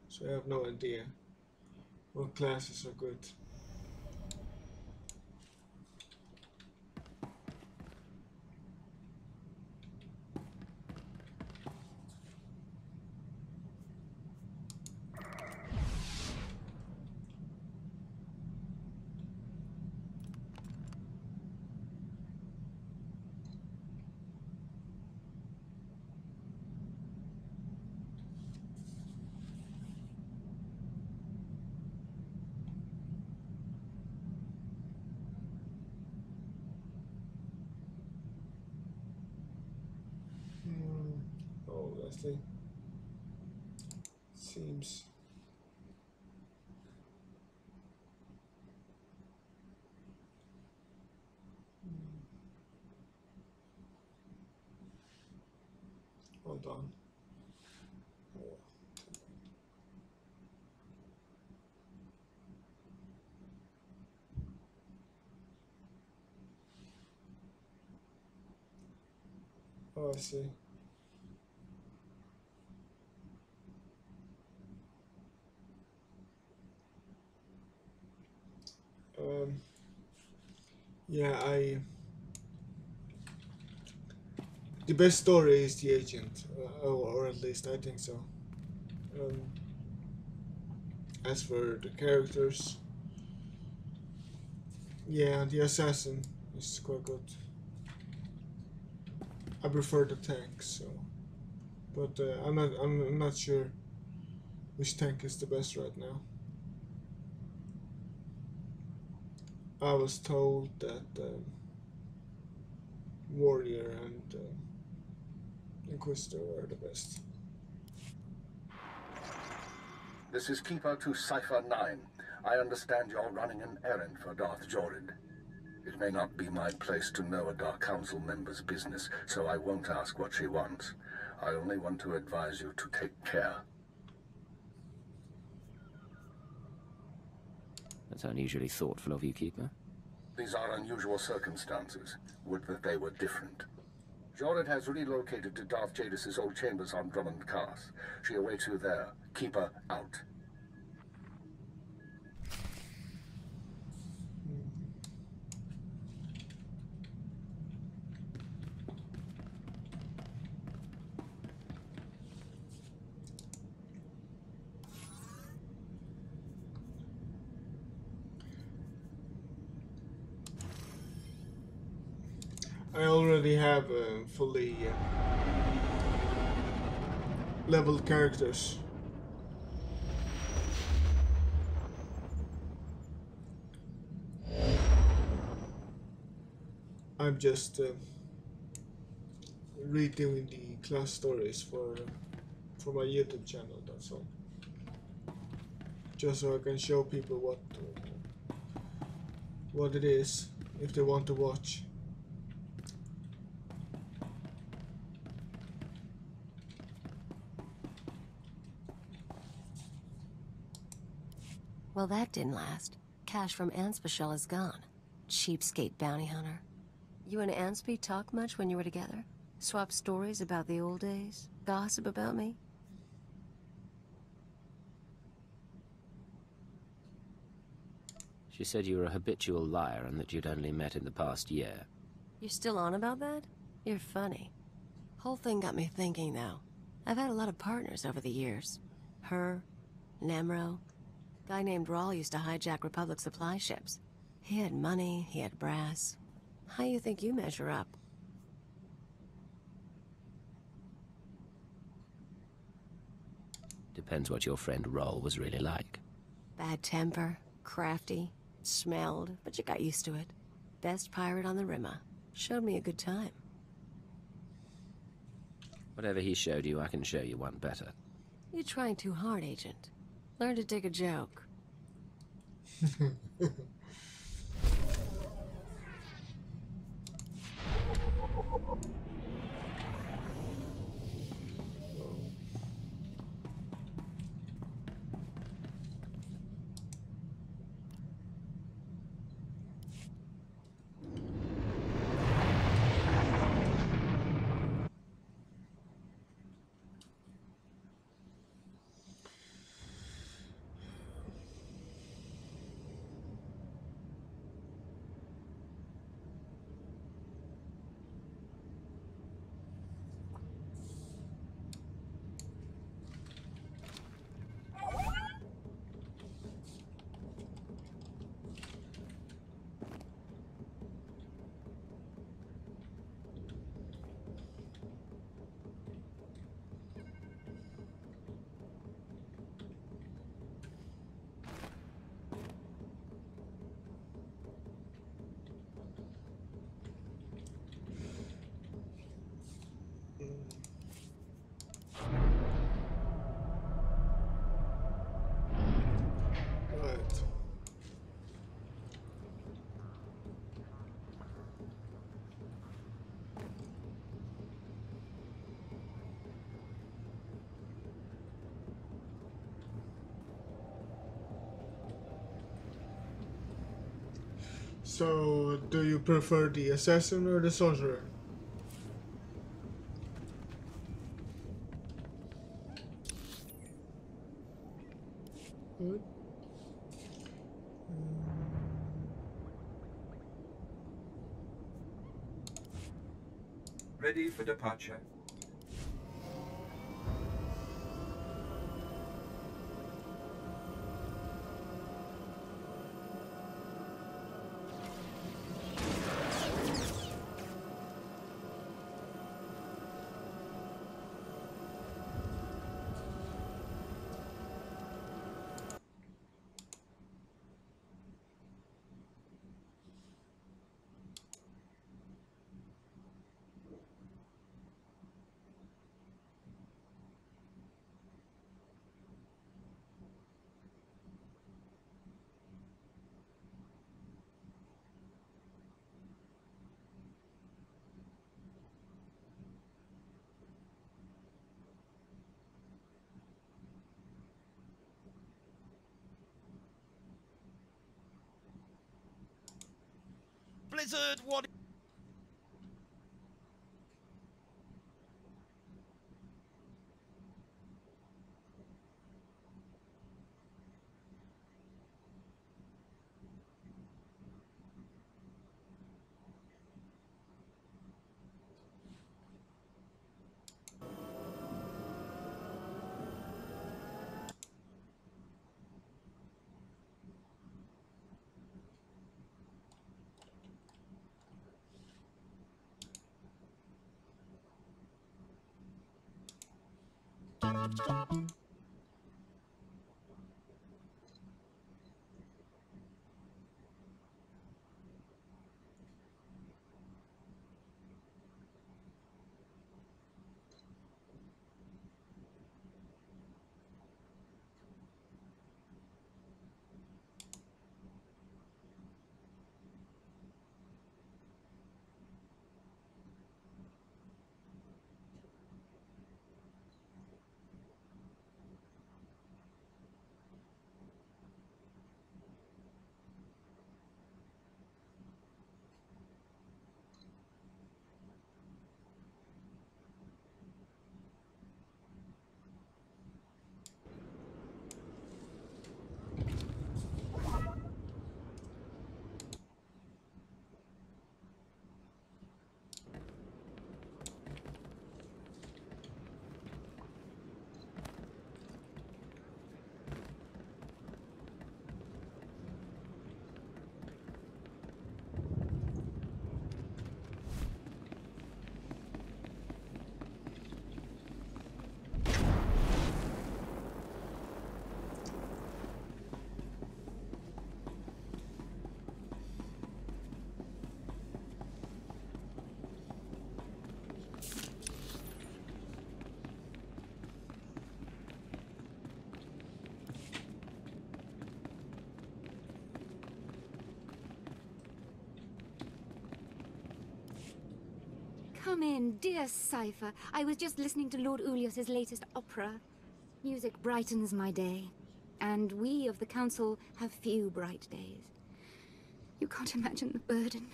so I have no idea what classes are good. Oh, Leslie. Seems. Hold on. Oh, I see. Um, yeah, the best story is the agent, or at least I think so. Um, as for the characters, yeah, the assassin is quite good. I prefer the tank, so, but I'm not sure which tank is the best right now. I was told that Warrior and Inquisitor are the best. This is Keeper to Cipher 9. I understand you're running an errand for Darth Jorid. It may not be my place to know a Dark Council member's business, so I won't ask what she wants. I only want to advise you to take care. That's unusually thoughtful of you, Keeper. These are unusual circumstances. Would that they were different. Jorid has relocated to Darth Jadis's old chambers on Drummond Cast. She awaits you there. Keeper out. I already have fully leveled characters. I'm just redoing the class stories for my YouTube channel. That's all. Just so I can show people what it is if they want to watch. Well, that didn't last. Cash from Anspecial is gone. Cheapskate bounty hunter. You and Anspe talk much when you were together? Swap stories about the old days? Gossip about me? She said you were a habitual liar and that you'd only met in the past year. You're still on about that? You're funny. Whole thing got me thinking, though. I've had a lot of partners over the years. Her, Nemro. Guy named Rawl used to hijack Republic supply ships. He had money, he had brass. How you think you measure up? Depends what your friend Roll was really like. Bad temper, crafty, smelled, but you got used to it. Best pirate on the Rimmer. Showed me a good time. Whatever he showed you, I can show you one better. You're trying too hard, Agent. Learn to take a joke. So, do you prefer the assassin or the sorcerer? What? Ready for departure. Blizzard, what? Come in, dear Cypher. I was just listening to Lord Ulius's latest opera. Music brightens my day. And we of the Council have few bright days. You can't imagine the burden.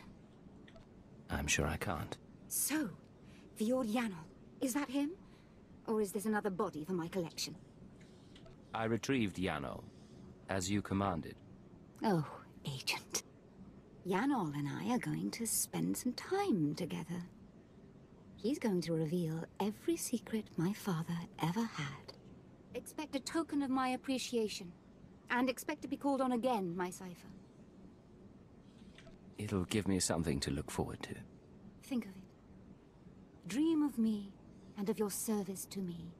I'm sure I can't. So, Fjord Yanol, is that him? Or is this another body for my collection? I retrieved Yanol, as you commanded. Oh, Agent. Yanol and I are going to spend some time together. He's going to reveal every secret my father ever had. Expect a token of my appreciation. And expect to be called on again, my Cypher. It'll give me something to look forward to. Think of it. Dream of me and of your service to me.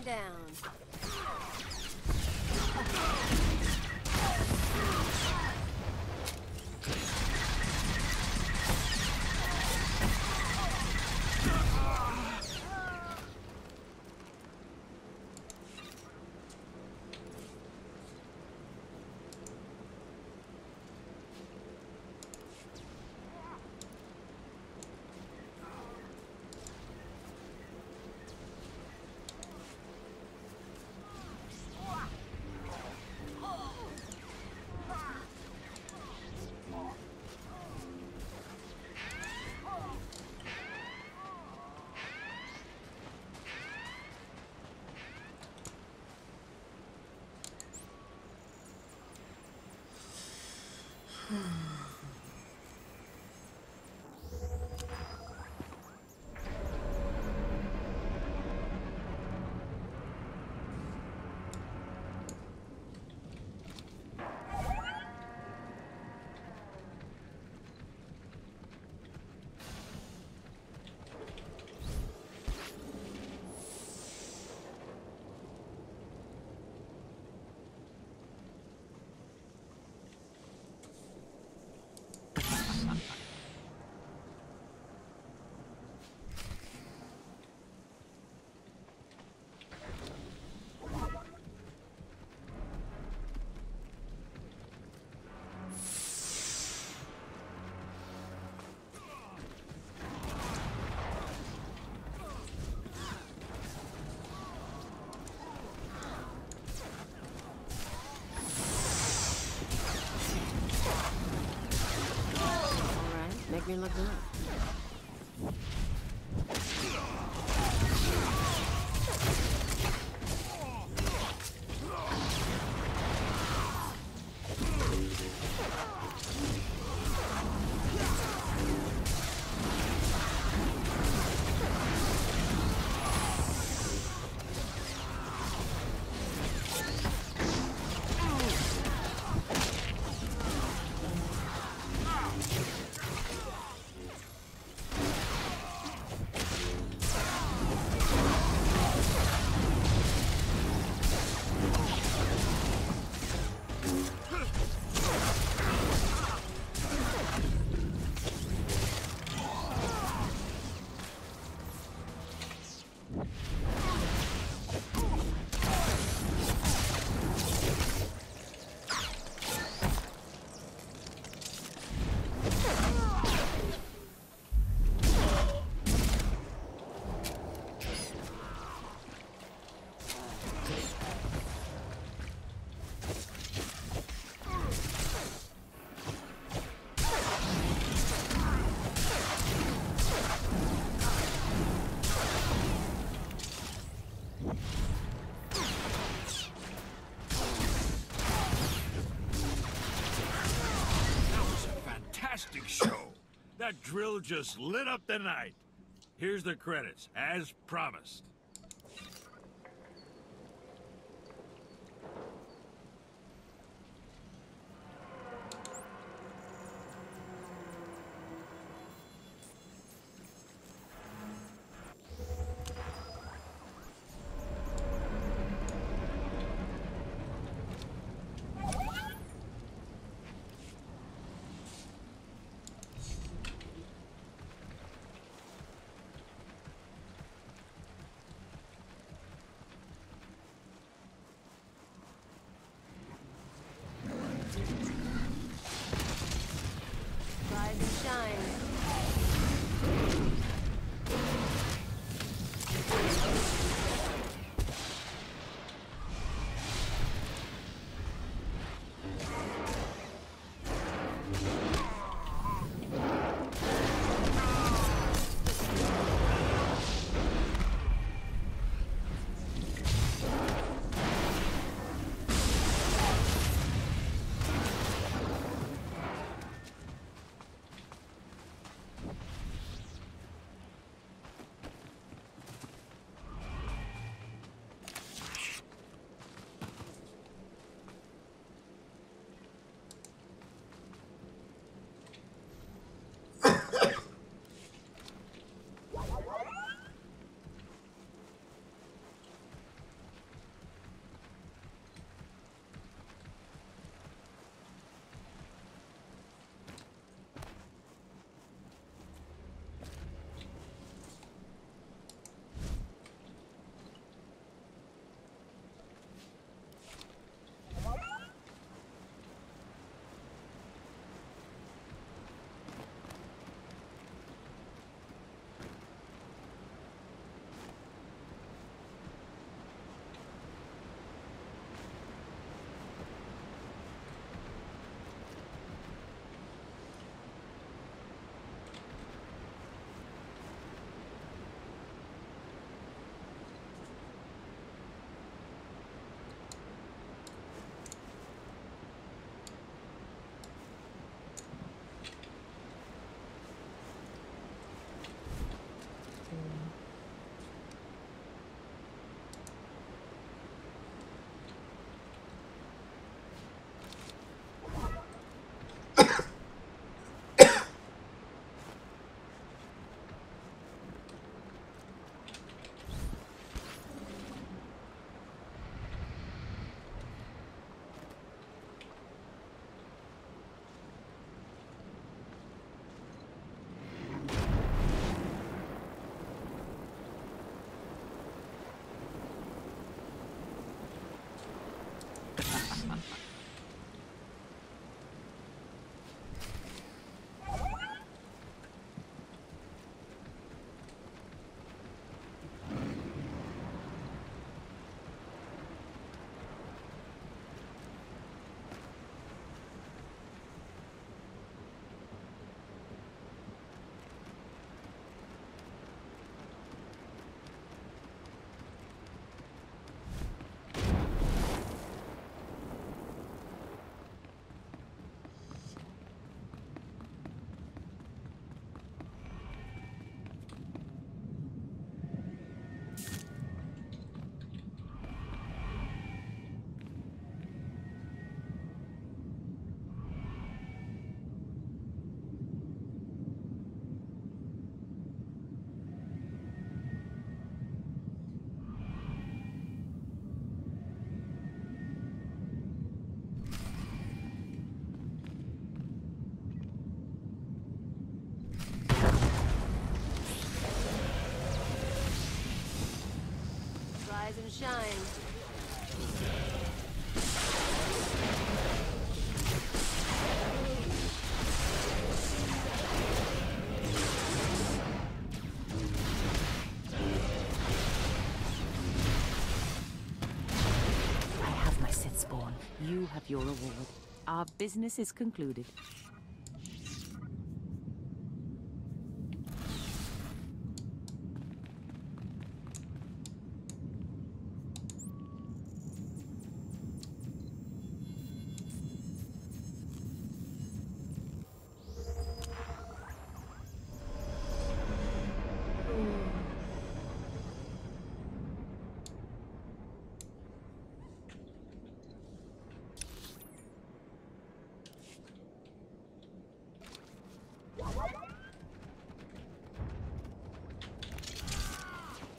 down. Make me look good. Show. That drill just lit up the night. Here's the credits, as promised. Rise and shine. I have my Sith spawn. You have your reward. Our business is concluded.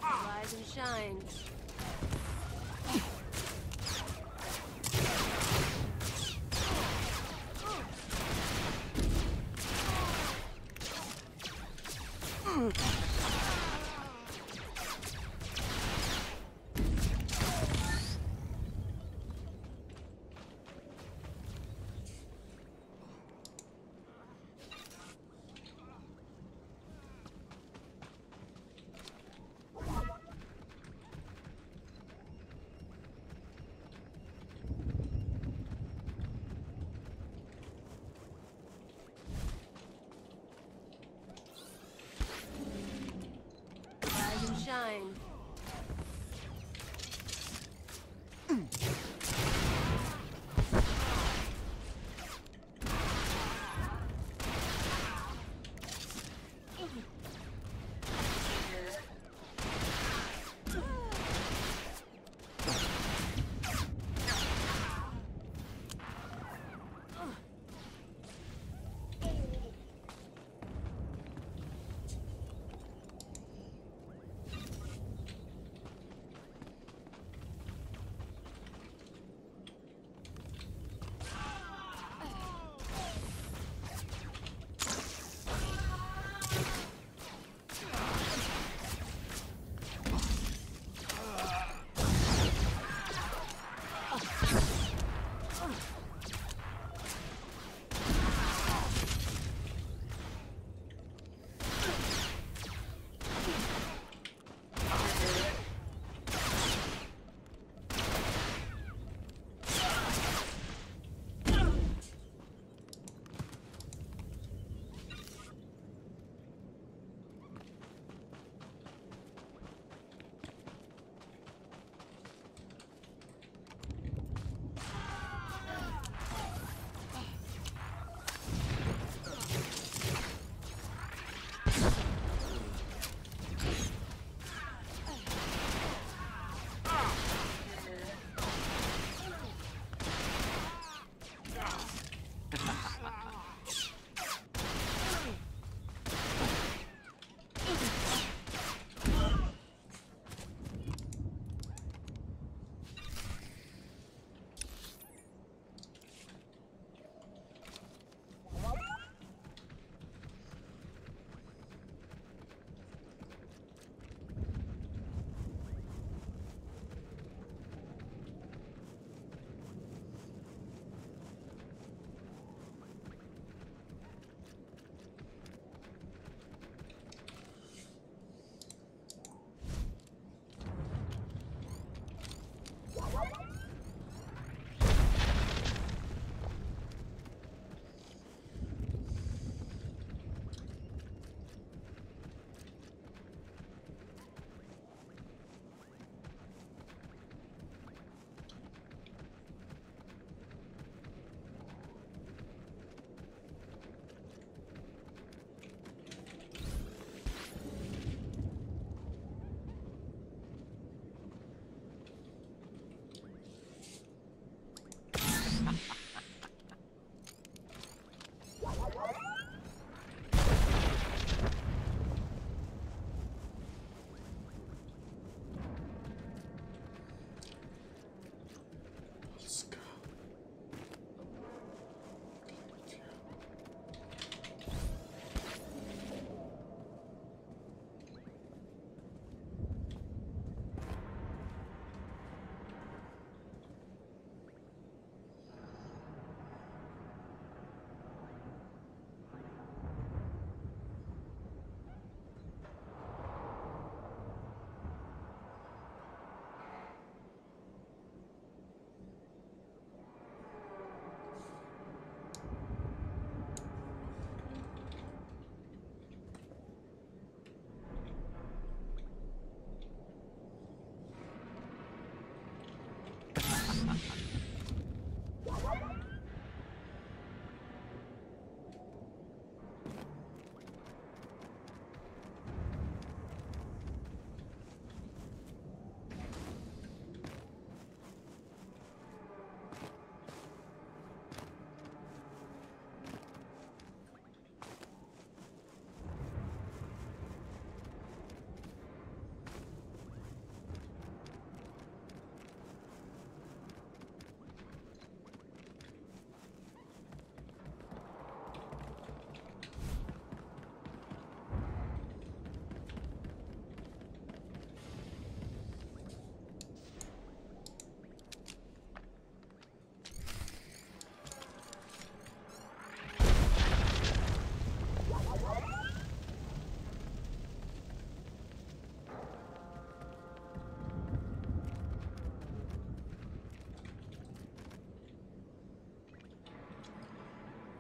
Rise and shine. Rise and shine.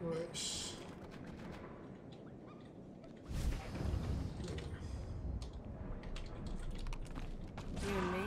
Anyways. You and me? Getting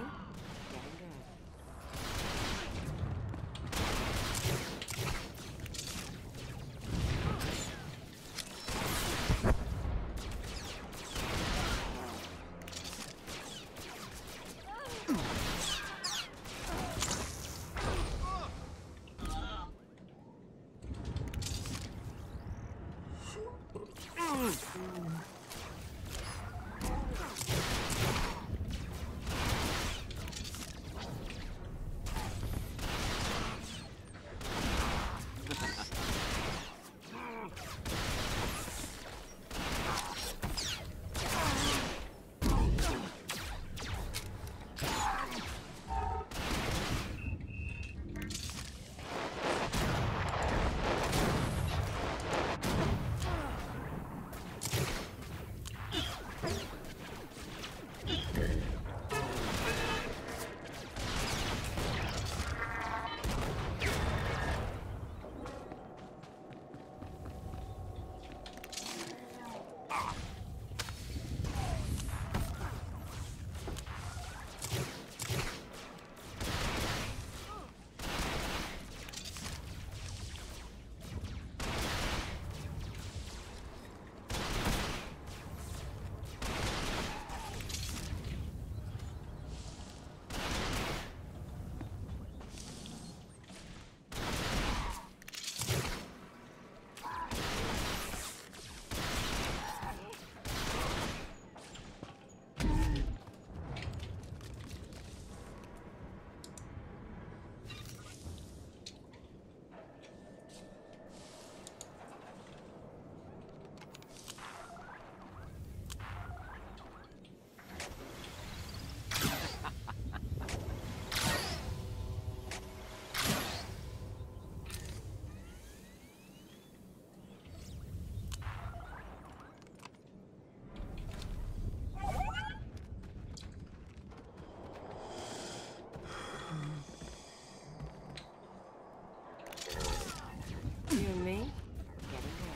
good. You and me? Getting good.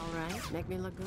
All right, make me look good.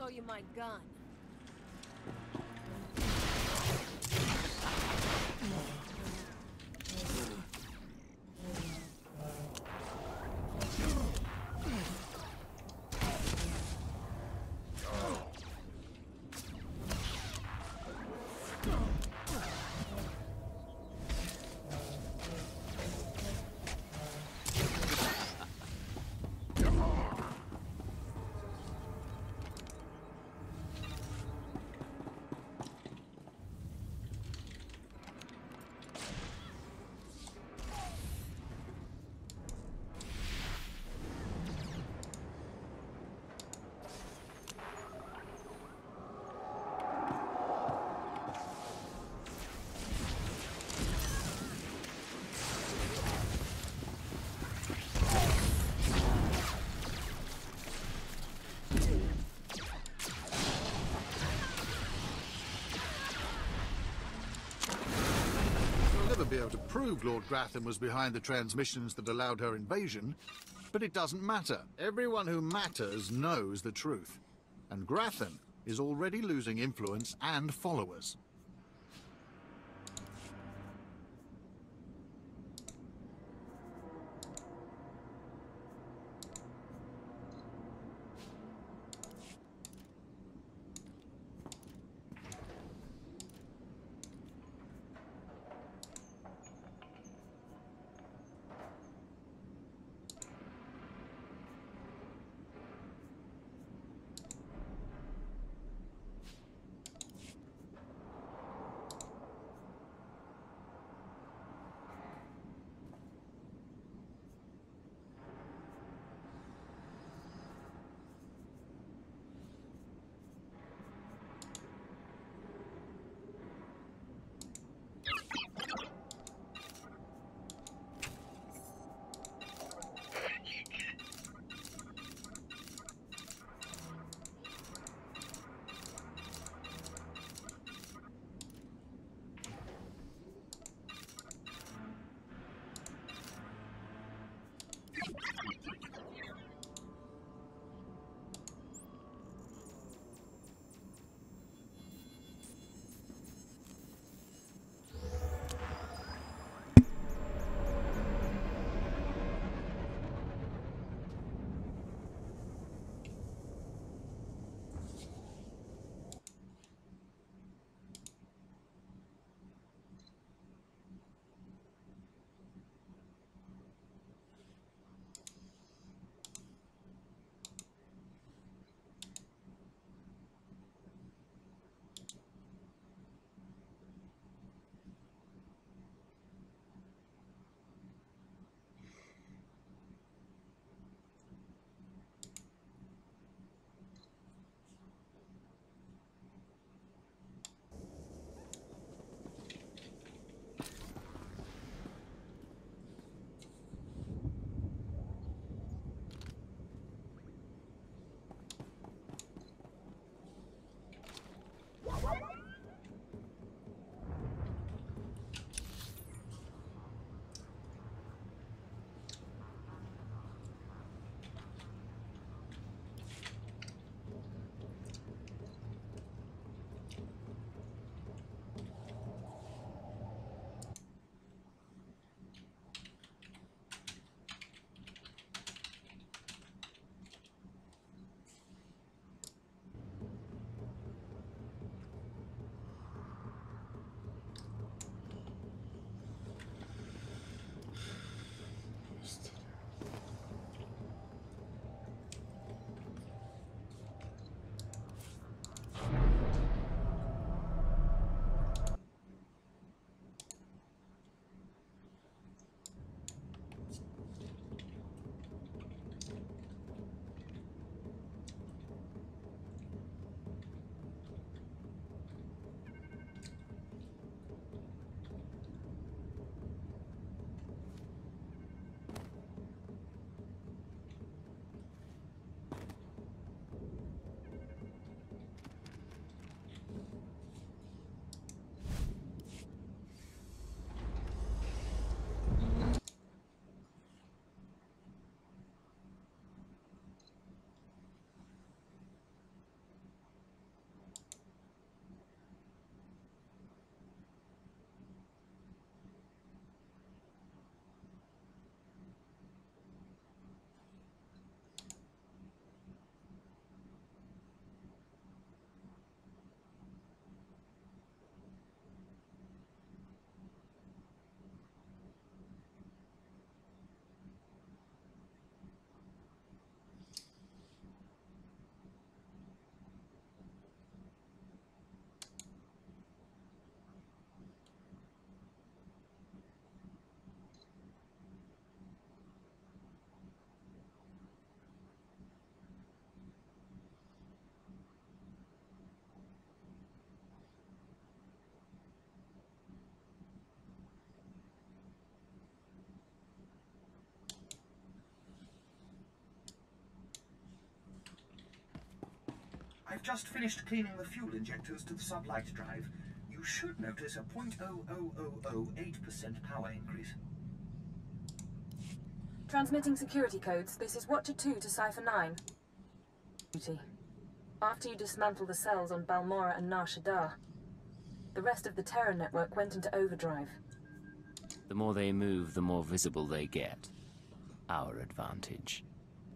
show you my gun. Be able to prove Lord Gratham was behind the transmissions that allowed her invasion, but it doesn't matter. Everyone who matters knows the truth, and Gratham is already losing influence and followers. just finished cleaning the fuel injectors to the sublight drive. You should notice a 0.00008% power increase. Transmitting security codes. This is Watcher 2 to Cipher 9. After you dismantle the cells on Balmora and Nar Shaddaa, the rest of the Terra network went into overdrive. The more they move, the more visible they get. Our advantage.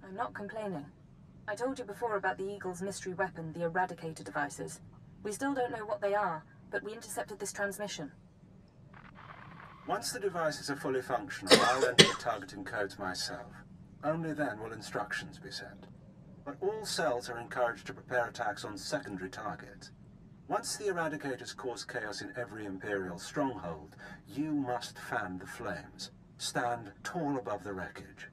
I'm not complaining. I told you before about the Eagle's mystery weapon, the Eradicator devices. We still don't know what they are, but we intercepted this transmission. Once the devices are fully functional, I'll enter the targeting codes myself. Only then will instructions be sent. But all cells are encouraged to prepare attacks on secondary targets. Once the Eradicators cause chaos in every Imperial stronghold, you must fan the flames. Stand tall above the wreckage.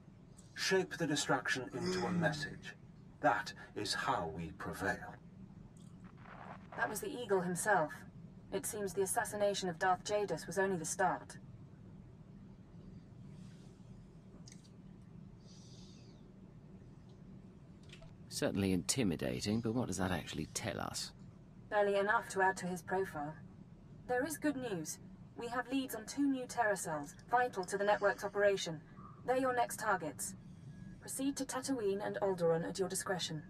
Shape the destruction into a message. That is how we prevail. That was the Eagle himself. It seems the assassination of Darth Jadus was only the start. Certainly intimidating, but what does that actually tell us? Barely enough to add to his profile. There is good news. We have leads on 2 new Terra cells, vital to the network's operation. They're your next targets. Proceed to Tatooine and Alderaan at your discretion.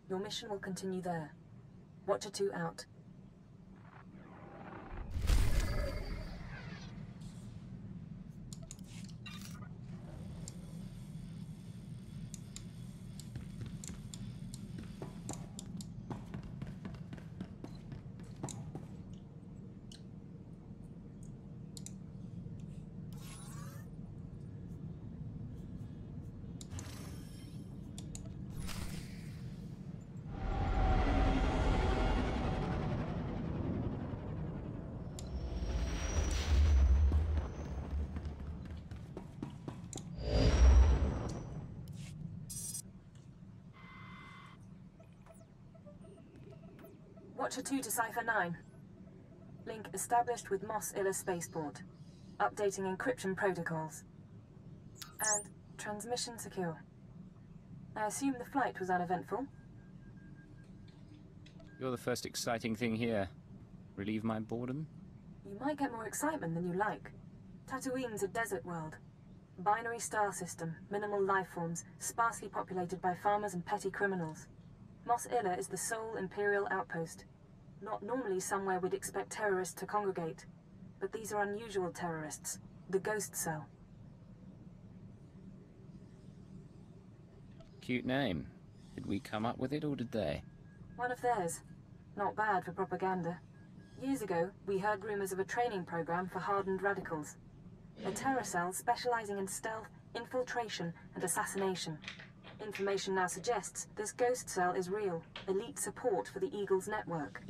Your mission will continue there. Watcher 2 out. Watcher 2 to Cipher 9. Link established with Mos Illa Spaceport. Updating encryption protocols. And transmission secure. I assume the flight was uneventful? You're the first exciting thing here. Relieve my boredom? You might get more excitement than you like. Tatooine's a desert world. Binary star system, minimal life forms, sparsely populated by farmers and petty criminals. Mos Illa is the sole Imperial outpost. Not normally somewhere we'd expect terrorists to congregate. But these are unusual terrorists. The Ghost Cell. Cute name. Did we come up with it, or did they? One of theirs. Not bad for propaganda. Years ago, we heard rumors of a training program for hardened radicals. A terror cell specializing in stealth, infiltration, and assassination. Information now suggests this Ghost Cell is real. Elite support for the Eagle's network.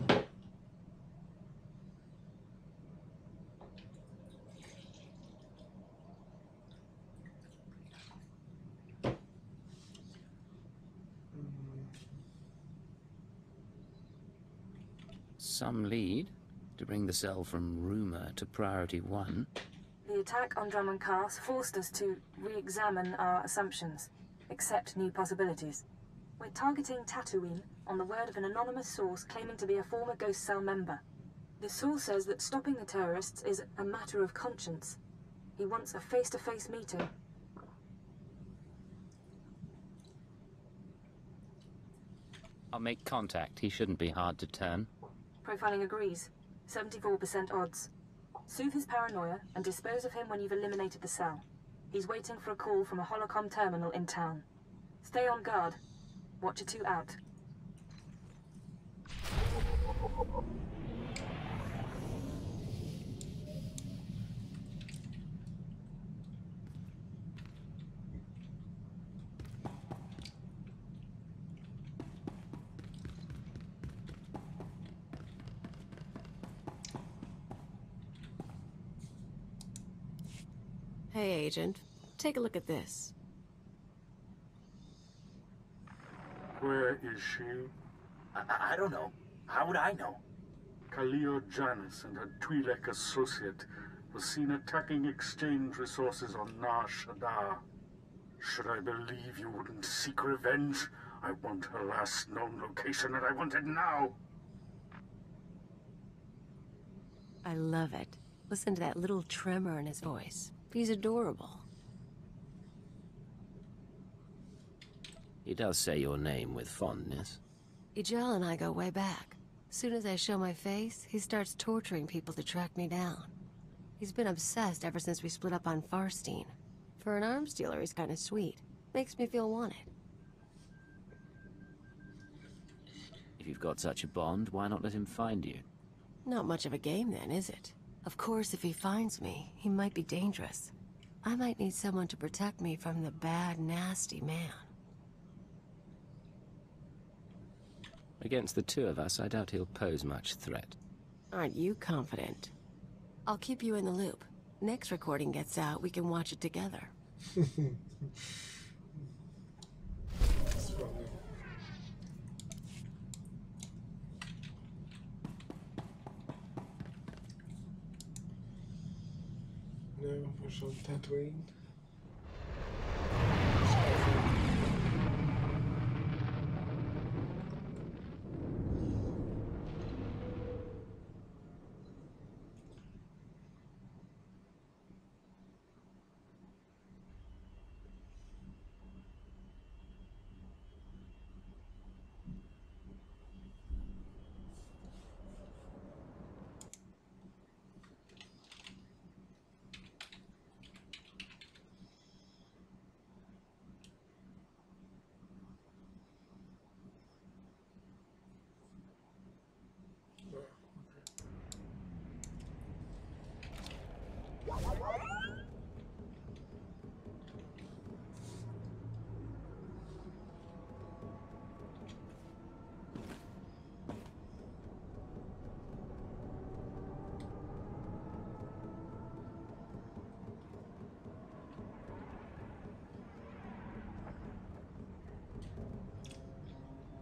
Some lead to bring the cell from rumor to priority 1. The attack on Drummond Cast forced us to re-examine our assumptions, accept new possibilities. We're targeting Tatooine on the word of an anonymous source claiming to be a former Ghost Cell member. The source says that stopping the terrorists is a matter of conscience. He wants a face-to-face meeting. I'll make contact. He shouldn't be hard to turn. Profiling agrees. 74% odds. Soothe his paranoia and dispose of him when you've eliminated the cell. He's waiting for a call from a holocom terminal in town. Stay on guard. Watcher 2 out. Hey, Agent. Take a look at this. Where is she? I don't know. How would I know? Khalil Janus and her Twi'lek associate was seen attacking exchange resources on Nar Shaddaa. Should I believe you wouldn't seek revenge I want her last known location, and I want it now. I love it. Listen to that little tremor in his voice. He's adorable. He does say your name with fondness. Ijel and I go way back. As soon as I show my face, he starts torturing people to track me down. He's been obsessed ever since we split up on Farstein. For an arms dealer, he's kind of sweet. Makes me feel wanted. If you've got such a bond, why not let him find you? Not much of a game then, is it? Of course, if he finds me, he might be dangerous. I might need someone to protect me from the bad, nasty man. Against the two of us, I doubt he'll pose much threat. Aren't you confident? I'll keep you in the loop. Next recording gets out, we can watch it together. That's funny. No, push on Tatooine.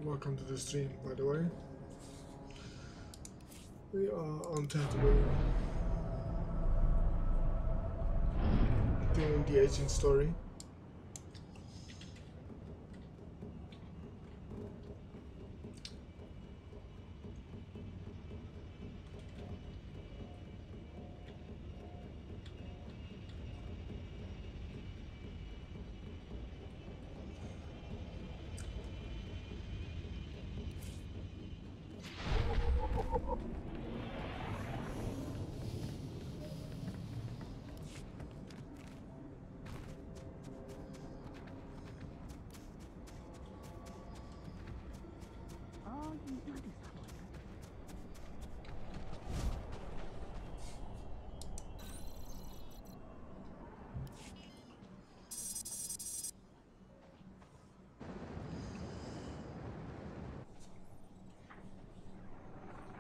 Welcome to the stream, by the way. We are on Tatooine, doing the agent story.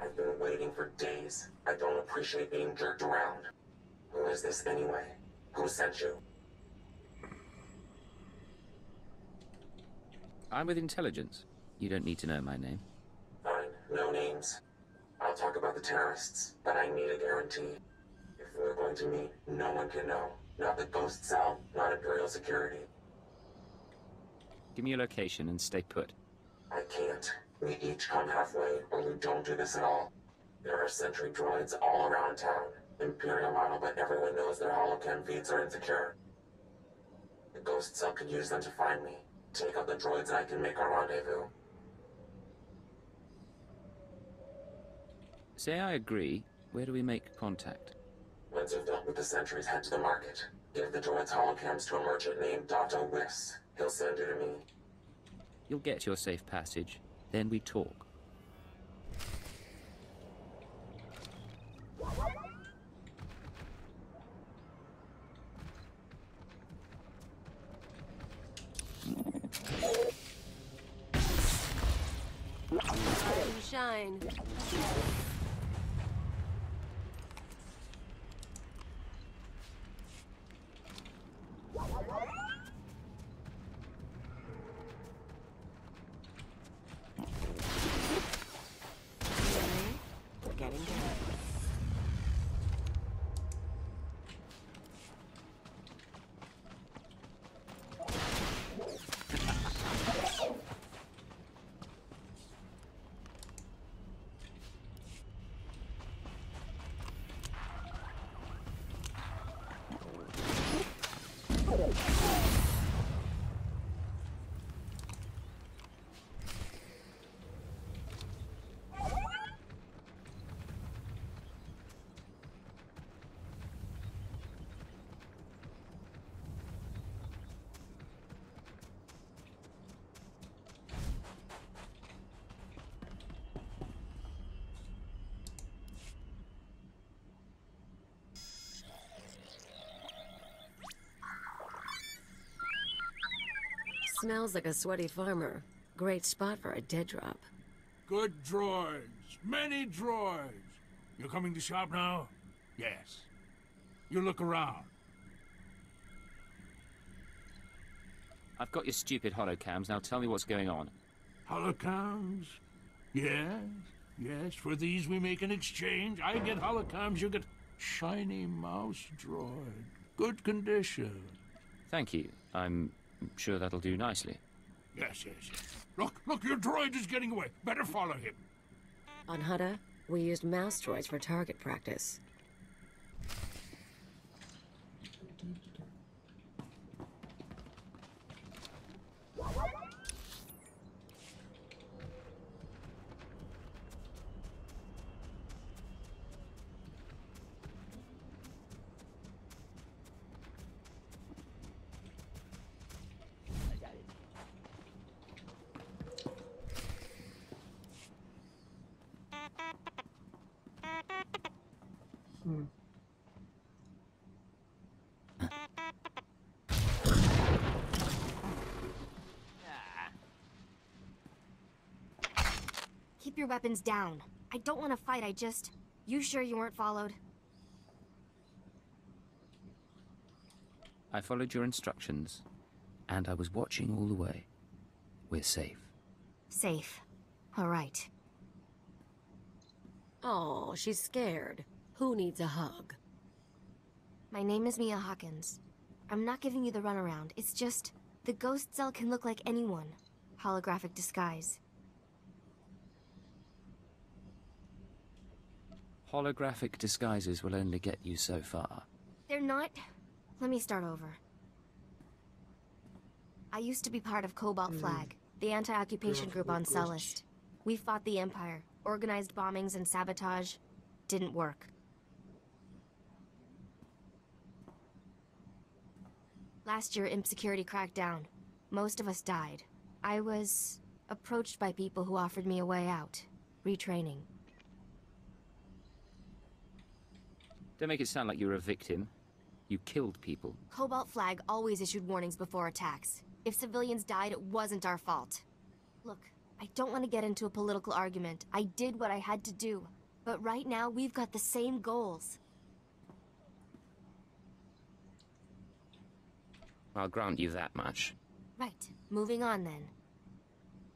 I've been waiting for days. I don't appreciate being jerked around. Who is this anyway? Who sent you? I'm with intelligence. You don't need to know my name. Fine, no names. I'll talk about the terrorists, but I need a guarantee. If we're going to meet, no one can know. Not the ghost cell, not Imperial security. Give me your location and stay put. I can't. We each come halfway, or we don't do this at all. There are sentry droids all around town. Imperial model, but everyone knows their holocam feeds are insecure. The ghost cell could use them to find me. Take out the droids and I can make our rendezvous. Say I agree. Where do we make contact? Once you've dealt with the sentries, head to the market. Give the droids holocams to a merchant named Dr. Wiss. He'll send you to me. You'll get your safe passage. Then we talk. Shine. Getting good. Smells like a sweaty farmer. Great spot for a dead drop. Good droids. Many droids. You coming to shop now? Yes. You look around. I've got your stupid holocams. Now tell me what's going on. Holocams? Yes. Yes, for these we make an exchange. I get holocams, you get shiny mouse droid. Good condition. Thank you. I'm sure that'll do nicely. Yes. Look, your droid is getting away. Better follow him. On Hutta, we used mouse droids for target practice. Keep your weapons down. I don't want to fight, You sure you weren't followed? I followed your instructions, and I was watching all the way. We're safe. Safe. All right. Oh, she's scared. Who needs a hug? My name is Mia Hawkins. I'm not giving you the runaround. It's just, the ghost cell can look like anyone. Holographic disguise. Holographic disguises will only get you so far. They're not... Let me start over. I used to be part of Cobalt Flag, the anti-occupation group on Cellist. We fought the Empire, organized bombings and sabotage. Didn't work. Last year, Imp Security cracked down. Most of us died. I was approached by people who offered me a way out. Retraining. Don't make it sound like you were a victim. You killed people. Cobalt Flag always issued warnings before attacks. If civilians died, it wasn't our fault. Look, I don't want to get into a political argument. I did what I had to do. But right now, we've got the same goals. I'll grant you that much. Right. Moving on, then.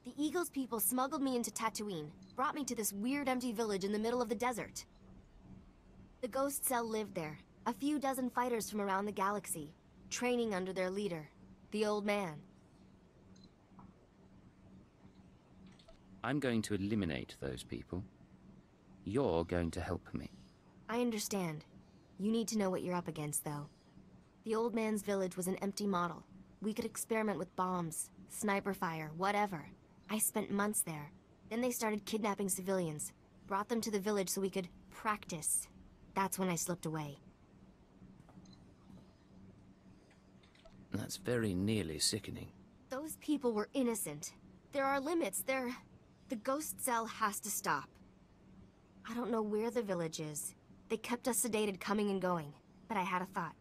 The Eagles people smuggled me into Tatooine, brought me to this weird empty village in the middle of the desert. The Ghost Cell lived there. A few dozen fighters from around the galaxy, training under their leader, the Old Man. I'm going to eliminate those people. You're going to help me. I understand. You need to know what you're up against, though. The Old Man's village was an empty model. We could experiment with bombs, sniper fire, whatever. I spent months there. Then they started kidnapping civilians, brought them to the village so we could practice. That's when I slipped away. That's very nearly sickening. Those people were innocent. There are limits. The Ghost Cell has to stop. I don't know where the village is. They kept us sedated coming and going. But I had a thought.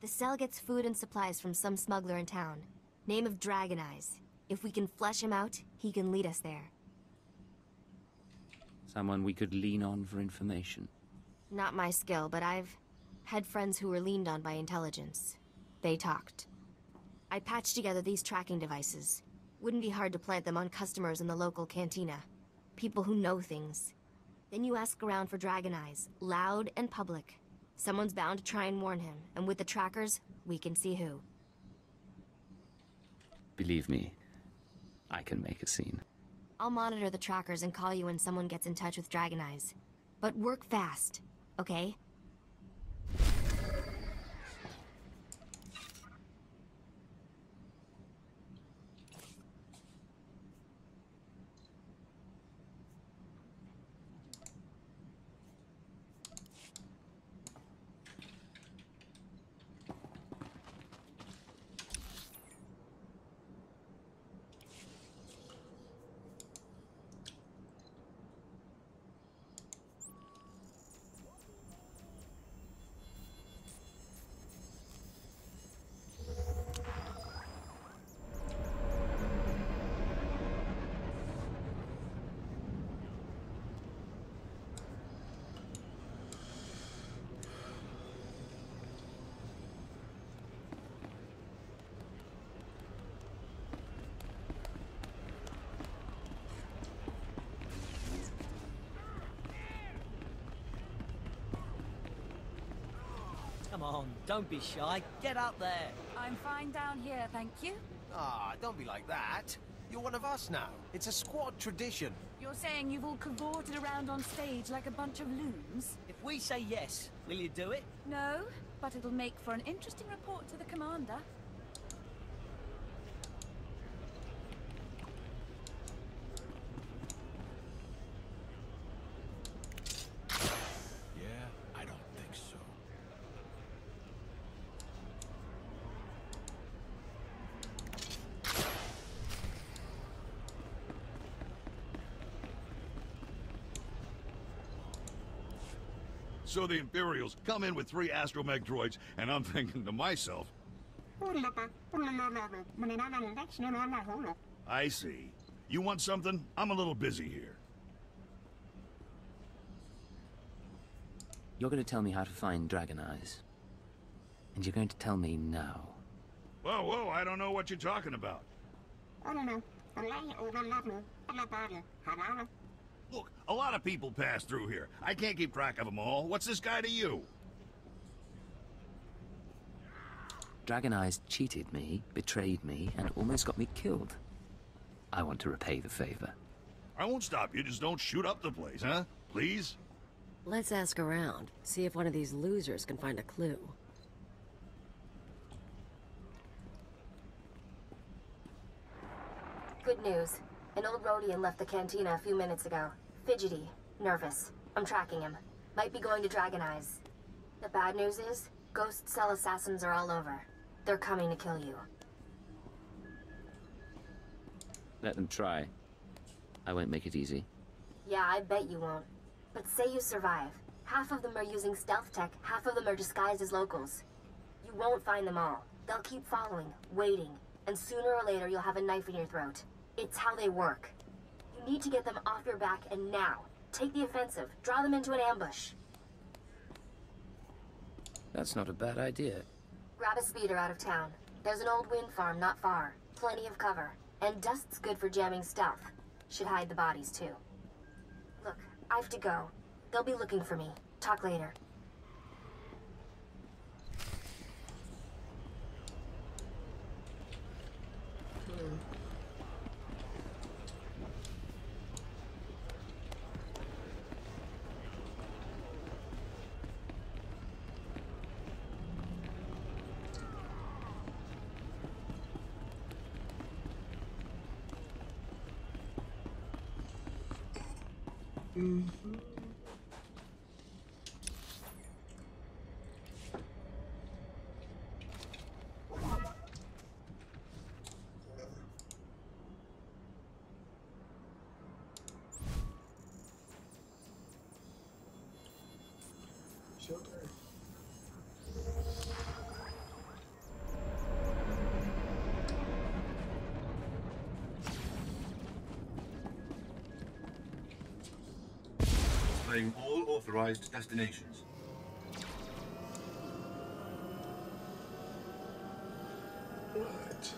The cell gets food and supplies from some smuggler in town. Name of Dragon Eyes. If we can flesh him out, he can lead us there. Someone we could lean on for information. Not my skill, but I've had friends who were leaned on by intelligence. They talked. I patched together these tracking devices. Wouldn't be hard to plant them on customers in the local cantina. People who know things. Then you ask around for Dragon Eyes, loud and public. Someone's bound to try and warn him, and with the trackers, we can see who. Believe me, I can make a scene. I'll monitor the trackers and call you when someone gets in touch with Dragon Eyes. But work fast, okay? Come on, don't be shy. Get up there. I'm fine down here, thank you. Ah, don't be like that. You're one of us now. It's a squad tradition. You're saying you've all cavorted around on stage like a bunch of loons? If we say yes, will you do it? No, but it'll make for an interesting report to the commander. Yeah, I don't think so. So the Imperials come in with 3 astromech droids, and I'm thinking to myself, I see. You want something? I'm a little busy here. You're going to tell me how to find Dragon Eyes. And you're going to tell me now. Whoa, whoa, I don't know what you're talking about. Look, a lot of people pass through here. I can't keep track of them all. What's this guy to you? Dragon Eyes cheated me, betrayed me, and almost got me killed. I want to repay the favor. I won't stop you, just don't shoot up the place, huh? Please? Let's ask around, see if one of these losers can find a clue. Good news. An old Rhodian left the cantina a few minutes ago. Fidgety. Nervous. I'm tracking him. Might be going to Dragon Eyes. The bad news is, ghost cell assassins are all over. They're coming to kill you. Let them try. I won't make it easy. Yeah, I bet you won't. But say you survive. Half of them are using stealth tech, half of them are disguised as locals. You won't find them all. They'll keep following, waiting, and sooner or later you'll have a knife in your throat. It's how they work. You need to get them off your back, and now. Take the offensive. Draw them into an ambush. That's not a bad idea. Grab a speeder out of town. There's an old wind farm not far. Plenty of cover. And dust's good for jamming stealth. Should hide the bodies, too. Look, I have to go. They'll be looking for me. Talk later. Shelter. Displaying all authorized destinations. What?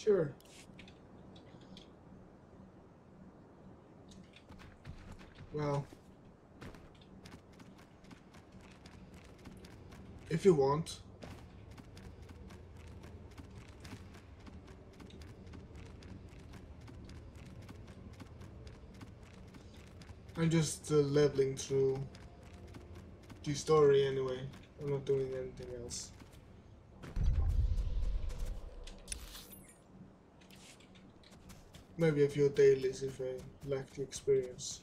Sure. Well, if you want. I'm just leveling through the story anyway. I'm not doing anything else. Maybe a few dailies if I lack the experience.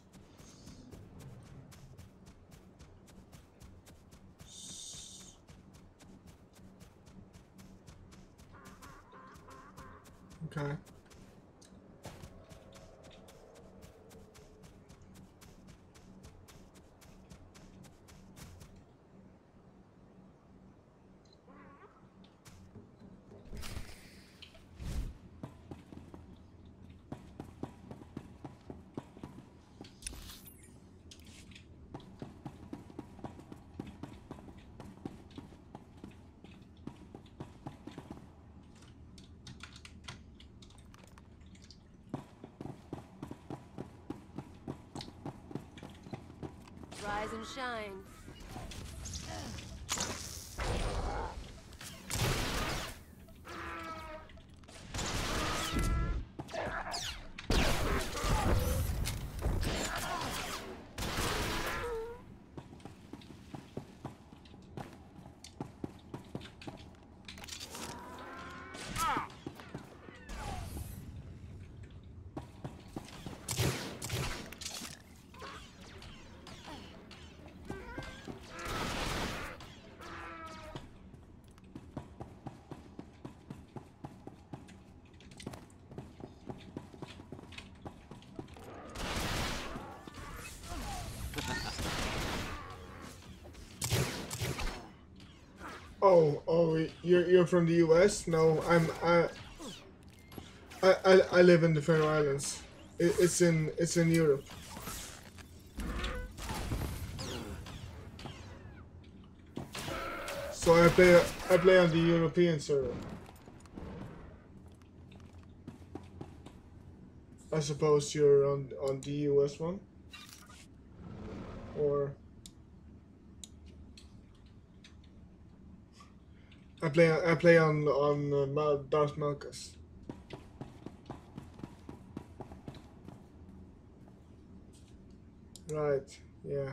Okay. Rise and shine. Oh, you're from the US? No, I live in the Faroe Islands. It's in Europe. So I play on the European server. I suppose you're on the US one, or I play on Darth Malkus. Right. Yeah.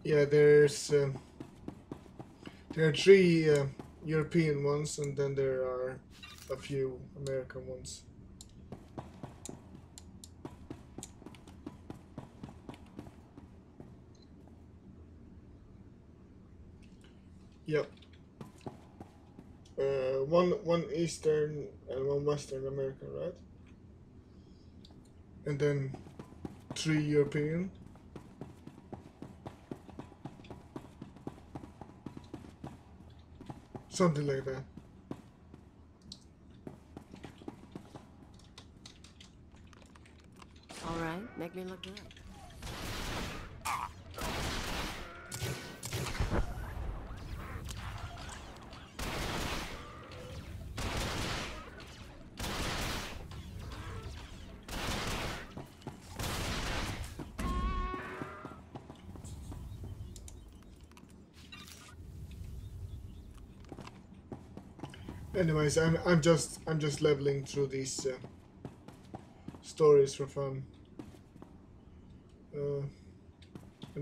Yeah, there are 3 European ones, and then there are a few American ones. Yep. One Eastern and one Western American, right? And then 3 European. Something like that. All right, make me look good. Anyways, I'm just leveling through these stories for fun, and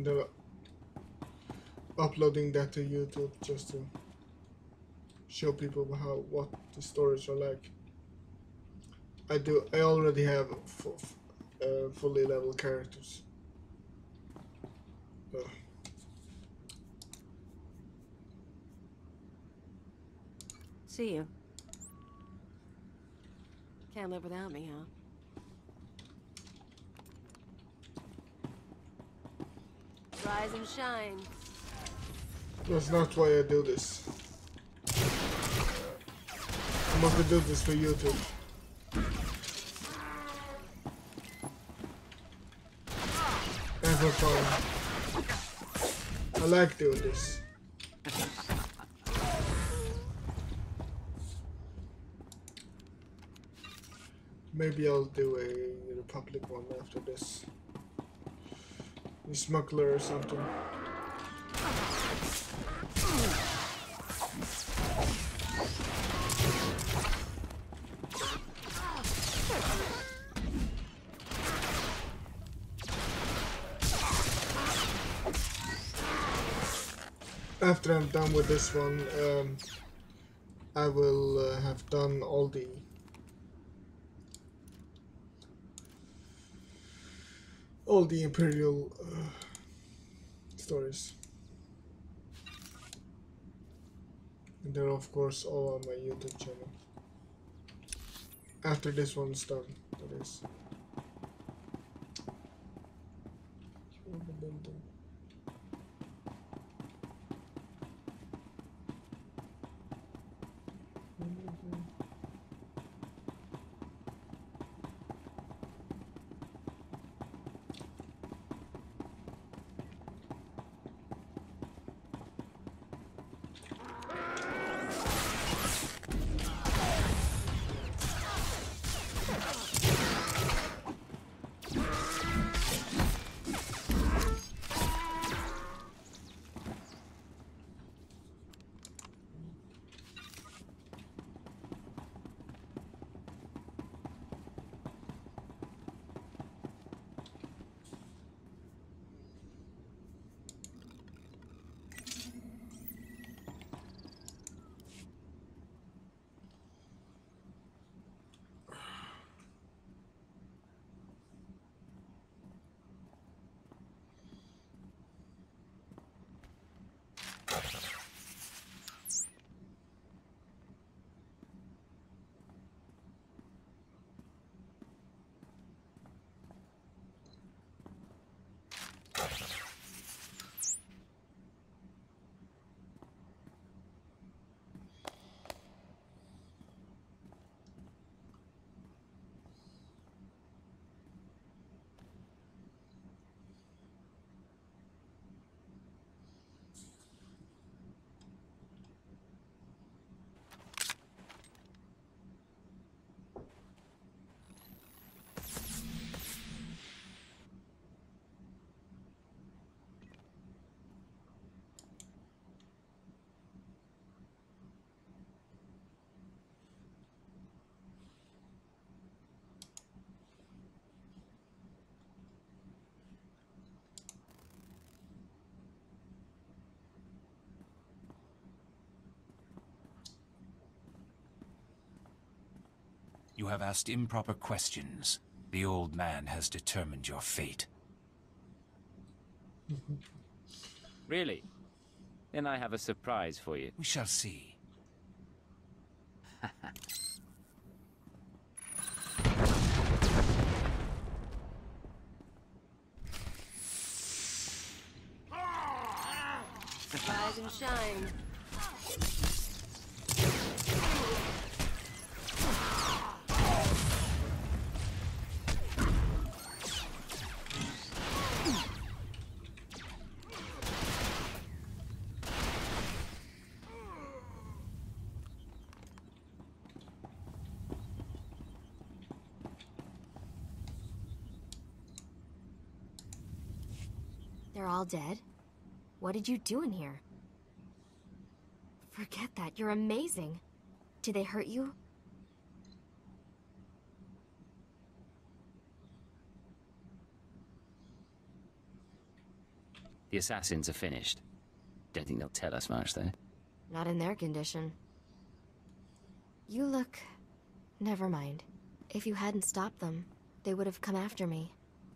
then uploading that to YouTube just to show people what the stories are like. I already have fully leveled characters. See you. Can't live without me, huh? Rise and shine. That's not why I do this. I must do this for YouTube. super fun. I like doing this. Maybe I'll do a Republic one after this. A smuggler or something. After I'm done with this one, I will have done all the Imperial stories. And they're of course all on my YouTube channel. After this one's done, that is. You have asked improper questions. The old man has determined your fate. Really? Then I have a surprise for you. We shall see. Rise and shine. They're all dead? What did you do in here? Forget that, you're amazing. Did they hurt you? The assassins are finished. Don't think they'll tell us much, though. Not in their condition. You look... Never mind. If you hadn't stopped them, they would have come after me.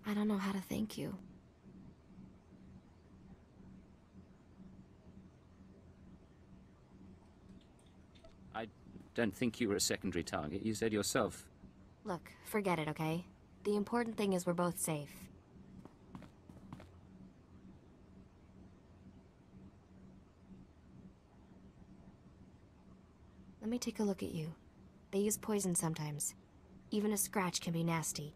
I don't know how to thank you. I don't think you were a secondary target. You said yourself. Look, forget it, okay? The important thing is we're both safe. Let me take a look at you. They use poison sometimes. Even a scratch can be nasty.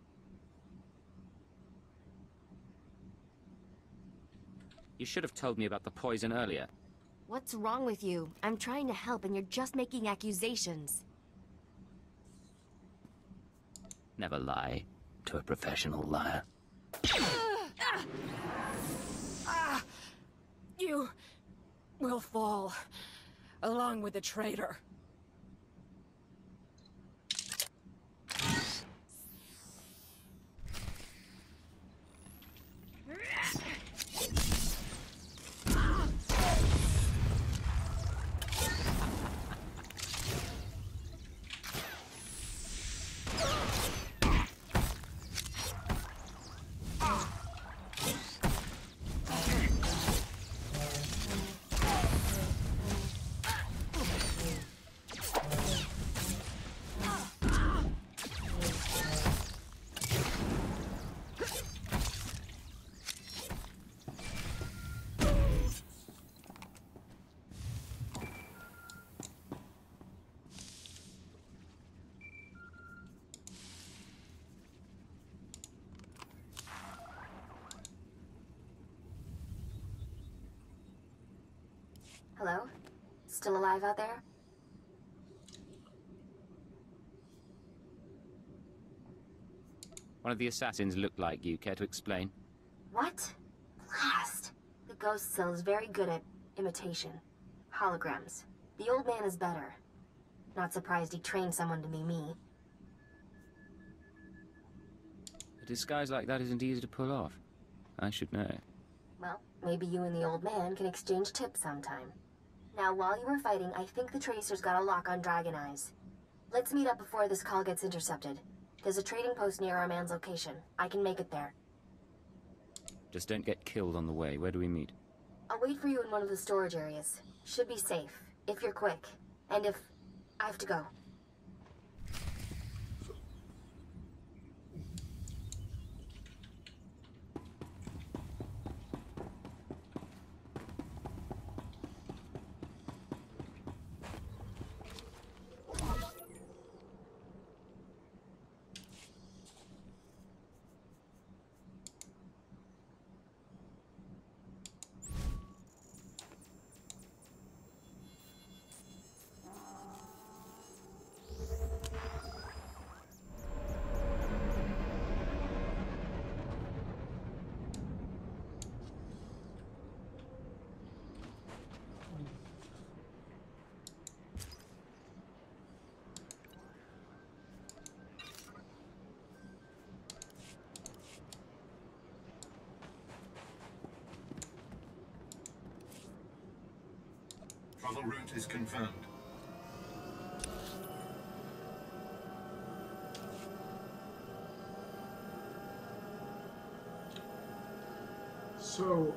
You should have told me about the poison earlier. What's wrong with you? I'm trying to help and you're just making accusations. Never lie to a professional liar. You will fall, along with the traitor. Hello? Still alive out there? One of the assassins looked like you. Care to explain? What? Blast! The ghost cell is very good at imitation. Holograms. The old man is better. Not surprised he trained someone to be me. A disguise like that isn't easy to pull off. I should know. Well, maybe you and the old man can exchange tips sometime. Now, while you were fighting, I think the Tracers got a lock on Dragon Eyes. Let's meet up before this call gets intercepted. There's a trading post near our man's location. I can make it there. Just don't get killed on the way. Where do we meet? I'll wait for you in one of the storage areas. Should be safe, if you're quick. And if I have to go. Travel route is confirmed. So,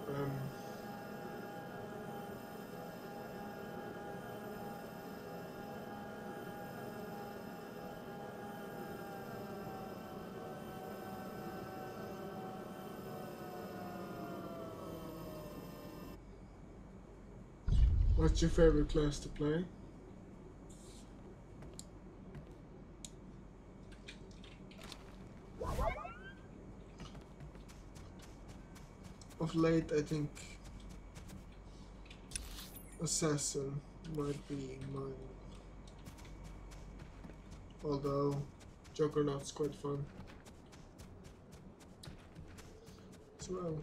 what's your favorite class to play? Of late, I think Assassin might be mine. Although Juggernaut's quite fun as well.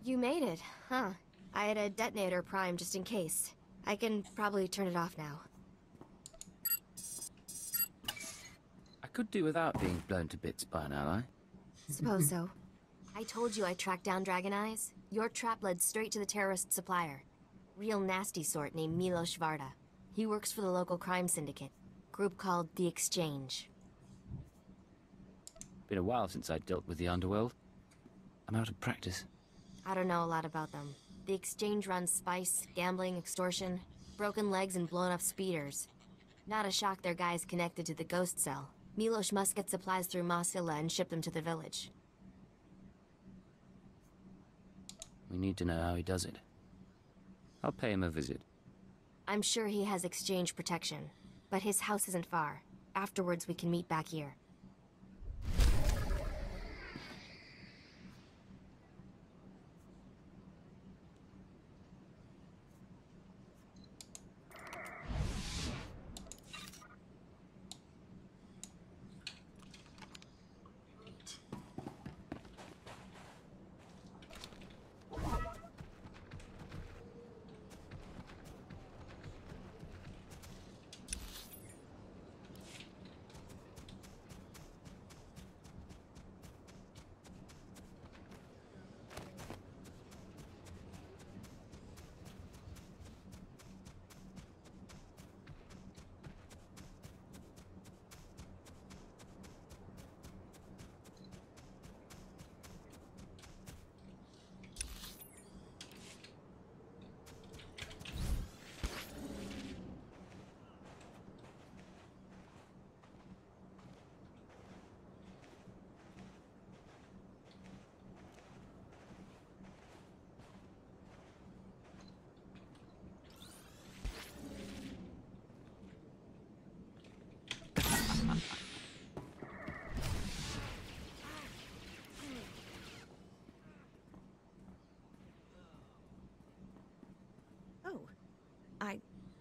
You made it, huh? I had a detonator primed just in case. I can probably turn it off now. I could do without being blown to bits by an ally. Suppose so. I told you I tracked down Dragon Eyes. Your trap led straight to the terrorist supplier. Real nasty sort named Milos Varda. He works for the local crime syndicate. Group called The Exchange. Been a while since I dealt with the underworld. I'm out of practice. I don't know a lot about them. The Exchange runs spice, gambling, extortion, broken legs, and blown up speeders. Not a shock their guys connected to the ghost cell. Milos must get supplies through Masilla and ship them to the village. We need to know how he does it. I'll pay him a visit. I'm sure he has exchange protection, but his house isn't far. Afterwards, we can meet back here.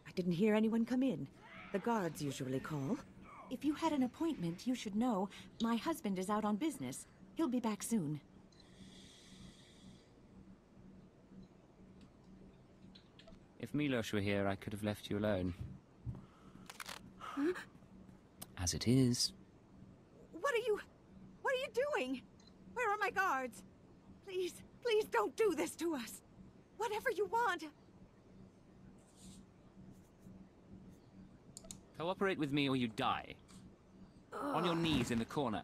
I didn't hear anyone come in. The guards usually call. If you had an appointment, you should know. My husband is out on business. He'll be back soon. If Milos were here, I could have left you alone. Huh? As it is... What are you doing? Where are my guards? Please, please don't do this to us. Whatever you want. Cooperate with me or you die. On your knees in the corner.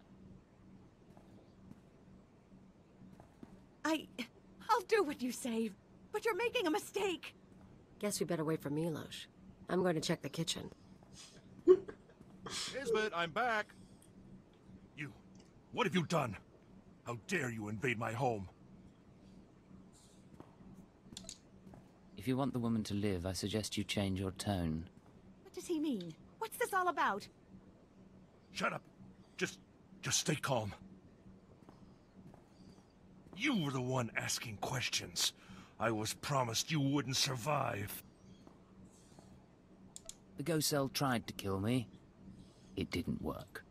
I'll do what you say, but you're making a mistake. Guess we better wait for Milos. I'm going to check the kitchen. Isbeth, I'm back. You, what have you done? How dare you invade my home? If you want the woman to live, I suggest you change your tone. What does he mean? What's this all about? Shut up. Just stay calm. You were the one asking questions. I was promised you wouldn't survive. The ghost cell tried to kill me. It didn't work.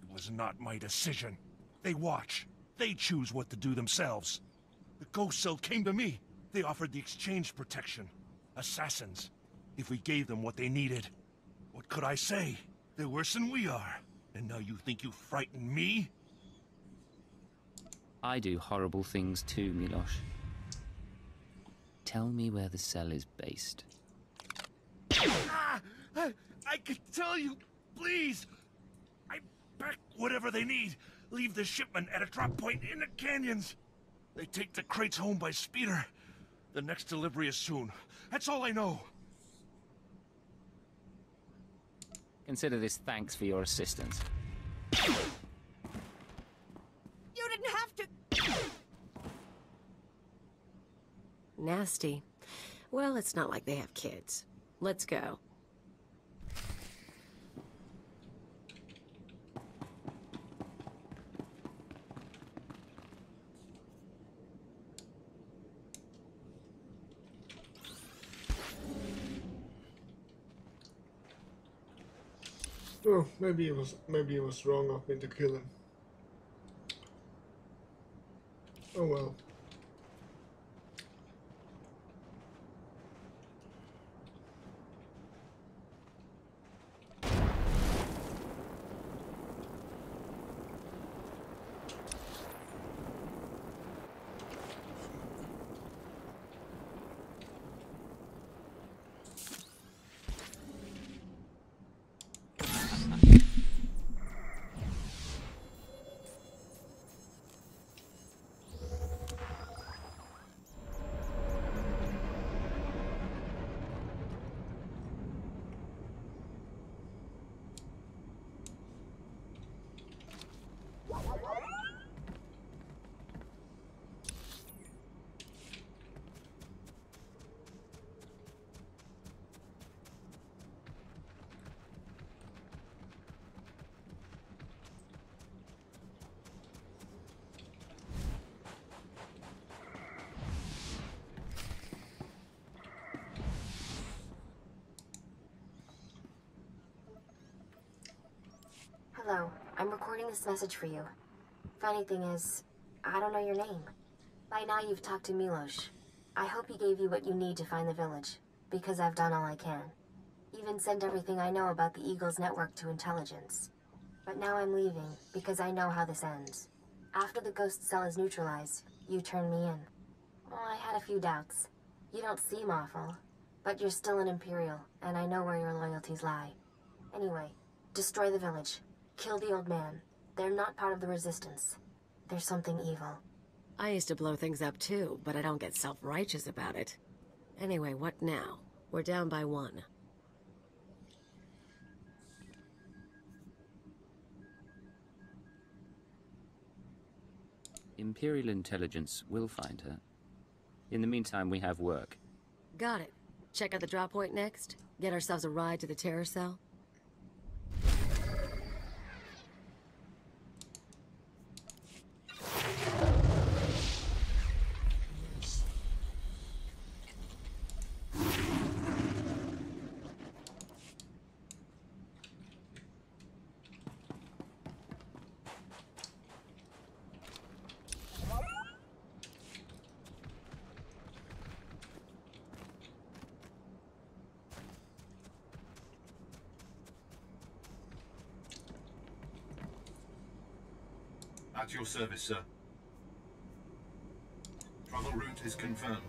It was not my decision. They watch. They choose what to do themselves. The ghost cell came to me. They offered the exchange protection. Assassins. If we gave them what they needed. What could I say? They're worse than we are. And now you think you frighten me? I do horrible things too, Milos. Tell me where the cell is based. I could tell you, please. I pack whatever they need. Leave the shipment at a drop point in the canyons. They take the crates home by speeder. The next delivery is soon. That's all I know. Consider this thanks for your assistance. You didn't have to... Nasty. Well, it's not like they have kids. Let's go. Oh, maybe it was wrong of me to kill him. Oh well. Hello, I'm recording this message for you. Funny thing is, I don't know your name. By now you've talked to Milos. I hope he gave you what you need to find the village, because I've done all I can. Even sent everything I know about the Eagle's network to intelligence. But now I'm leaving, because I know how this ends. After the ghost cell is neutralized, you turn me in. Well, I had a few doubts. You don't seem awful, but you're still an Imperial, and I know where your loyalties lie. Anyway, destroy the village. Kill the old man. They're not part of the Resistance. There's something evil. I used to blow things up too, but I don't get self-righteous about it. Anyway, what now? We're down by 1. Imperial intelligence will find her. In the meantime, we have work. Got it. Check out the drop point next. Get ourselves a ride to the terror cell. At your service, sir. Travel route is confirmed.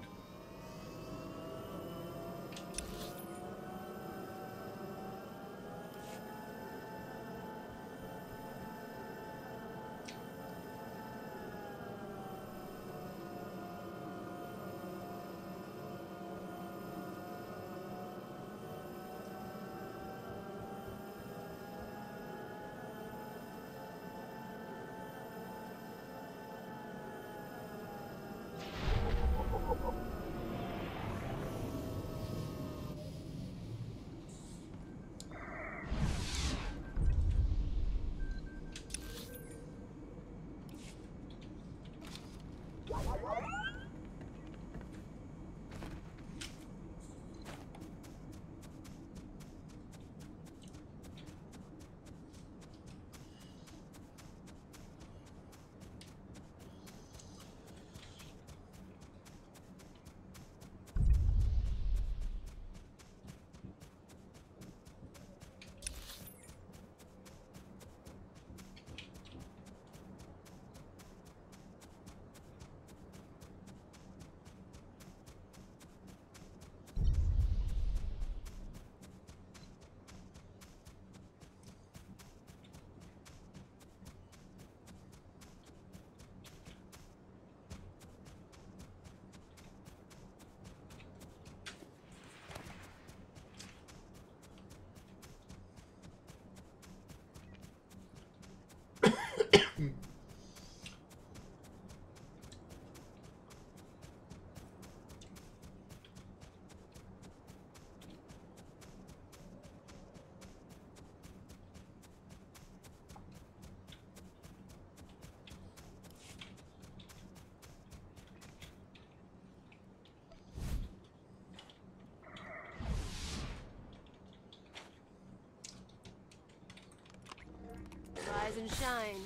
Rise and shine.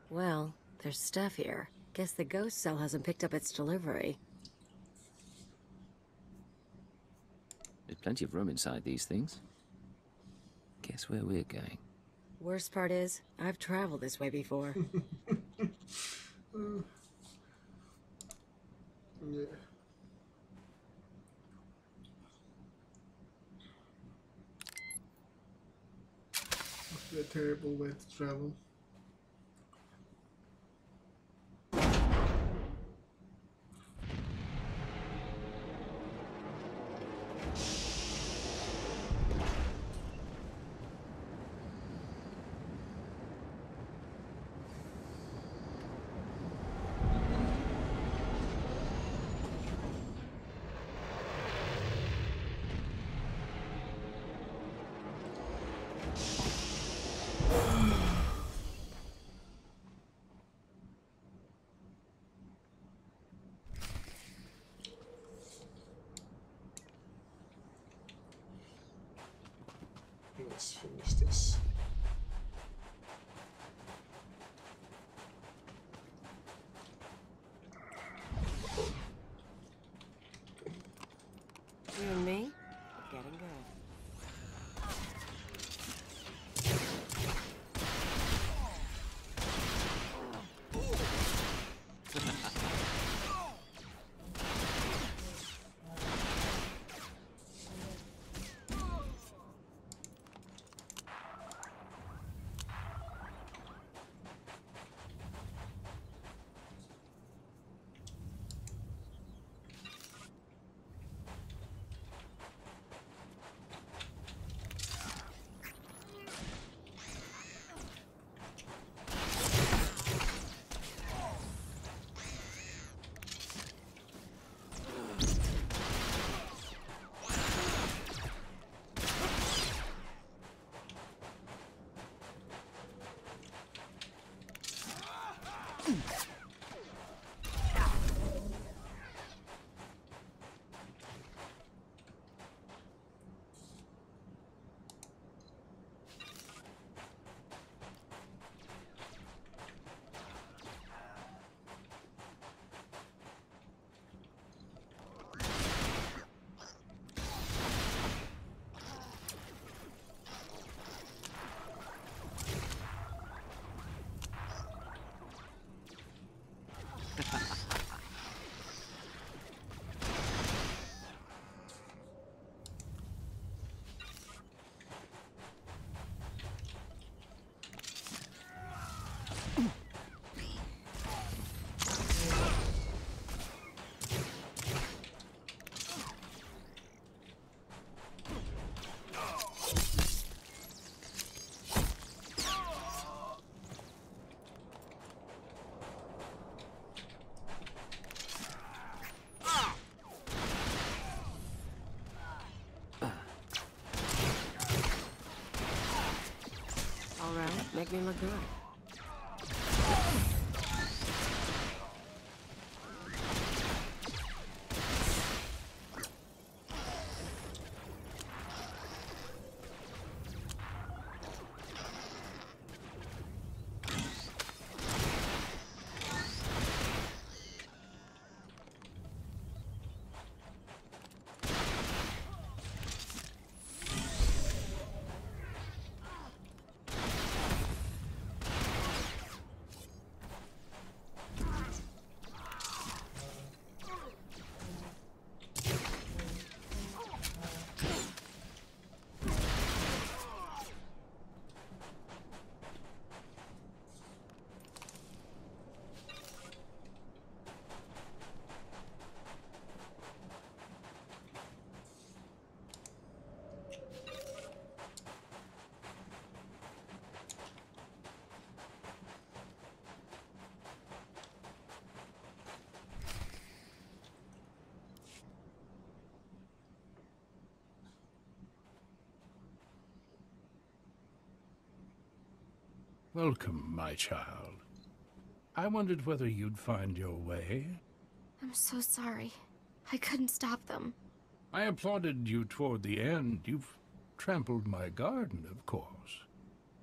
Well, there's stuff here. Guess the ghost cell hasn't picked up its delivery. There's plenty of room inside these things. Guess where we're going? Worst part is, I've traveled this way before. Yeah. Must be a terrible way to travel. Let's finish this. You and me? We're getting good. Make me look good. Welcome, my child. I wondered whether you'd find your way. I'm so sorry. I couldn't stop them. I applauded you toward the end. You've trampled my garden, of course.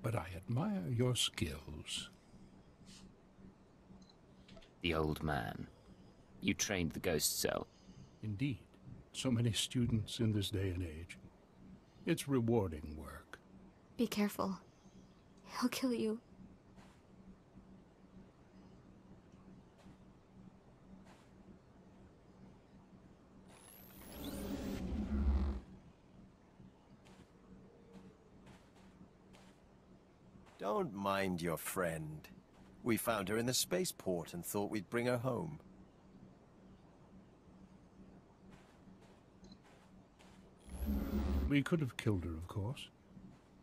But I admire your skills. The old man. You trained the ghost cell. Indeed. So many students in this day and age. It's rewarding work. Be careful. He'll kill you. Don't mind your friend. We found her in the spaceport and thought we'd bring her home. We could have killed her, of course.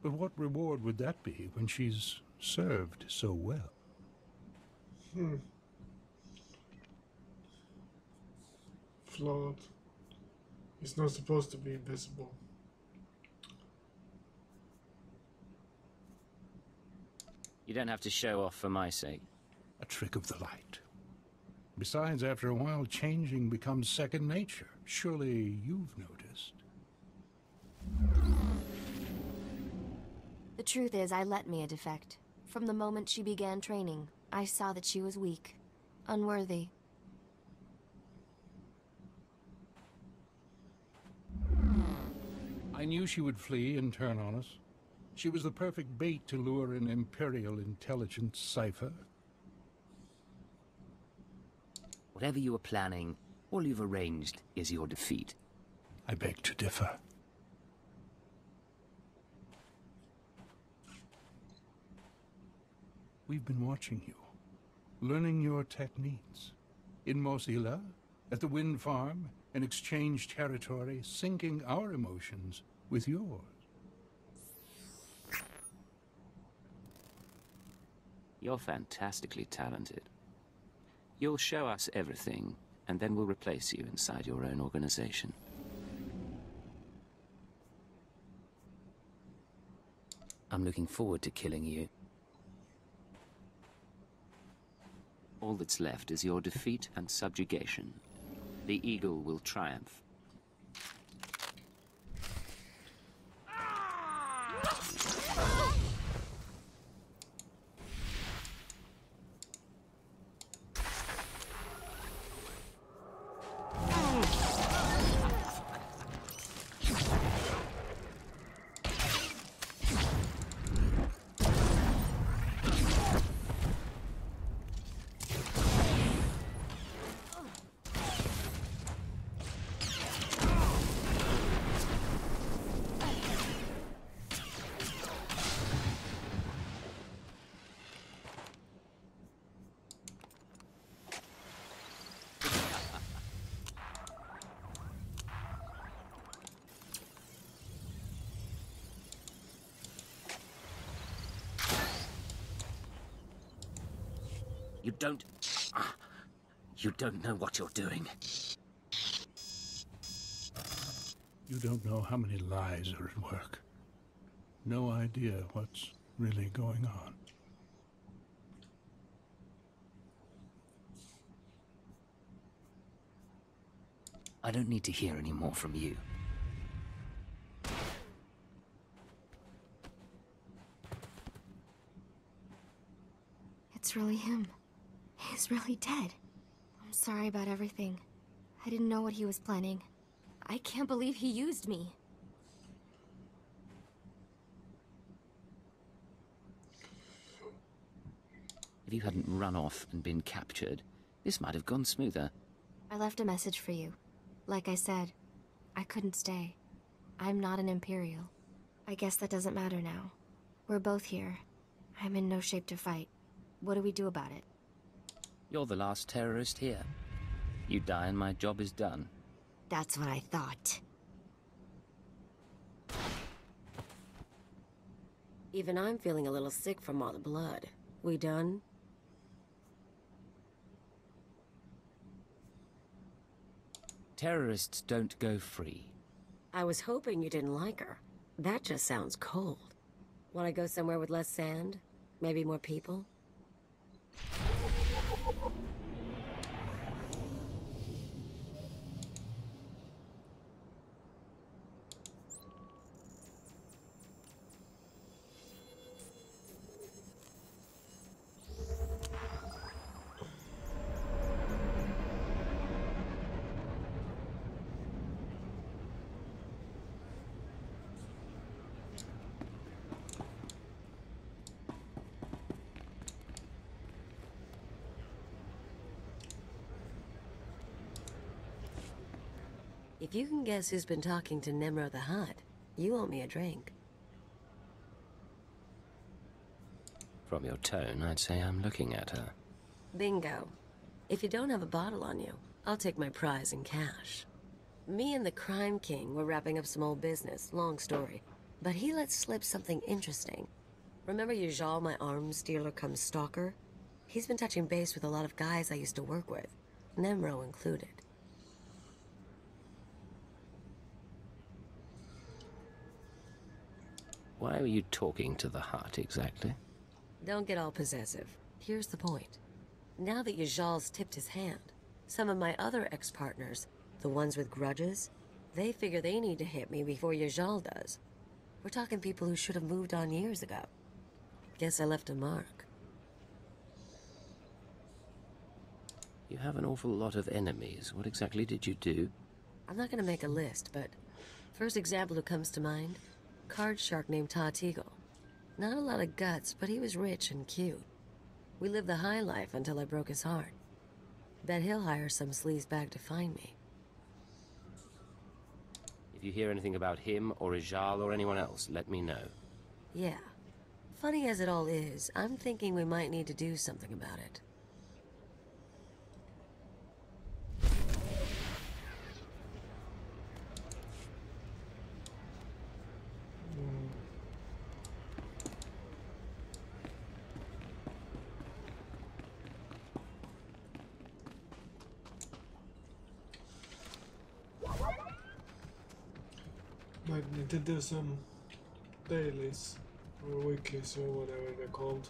But what reward would that be when she's served so well? Flawed. He's not supposed to be invisible. You don't have to show off for my sake. A trick of the light. Besides, after a while, changing becomes second nature. Surely you've noticed. The truth is, I let Mia defect. From the moment she began training, I saw that she was weak, unworthy. I knew she would flee and turn on us. She was the perfect bait to lure an Imperial intelligence cipher. Whatever you were planning, all you've arranged is your defeat. I beg to differ. We've been watching you, learning your techniques. In Mosila, at the wind farm, in exchange territory, syncing our emotions with yours. You're fantastically talented. You'll show us everything, and then we'll replace you inside your own organization. I'm looking forward to killing you. All that's left is your defeat and subjugation. The eagle will triumph. You don't know what you're doing. You don't know how many lies are at work. No idea what's really going on. I don't need to hear any more from you. It's really him. He's really dead. I'm sorry about everything. I didn't know what he was planning. I can't believe he used me. If you hadn't run off and been captured, this might have gone smoother. I left a message for you. Like I said, I couldn't stay. I'm not an Imperial. I guess that doesn't matter now. We're both here. I'm in no shape to fight. What do we do about it? You're the last terrorist here. You die and my job is done. That's what I thought. Even I'm feeling a little sick from all the blood. We done? Terrorists don't go free. I was hoping you didn't like her. That just sounds cold. Want to go somewhere with less sand? Maybe more people? If you can guess who's been talking to Nemro the Hutt, you owe me a drink. From your tone, I'd say I'm looking at her. Bingo. If you don't have a bottle on you, I'll take my prize in cash. Me and the Crime King were wrapping up some old business, long story. But he let slip something interesting. Remember Yajal, my arms dealer cum stalker? He's been touching base with a lot of guys I used to work with, Nemro included. Why were you talking to the Hutt exactly? Don't get all possessive. Here's the point. Now that Yajal's tipped his hand, some of my other ex-partners, the ones with grudges, they figure they need to hit me before Yajal does. We're talking people who should have moved on years ago. Guess I left a mark. You have an awful lot of enemies. What exactly did you do? I'm not gonna make a list, but first example who comes to mind, card shark named Todd Eagle. Not a lot of guts, but he was rich and cute. We lived the high life until I broke his heart. Bet he'll hire some sleaze bag to find me. If you hear anything about him or Ijal or anyone else, let me know. Yeah. Funny as it all is, I'm thinking we might need to do something about it. Might need to do some dailies or weeklies or whatever they're called.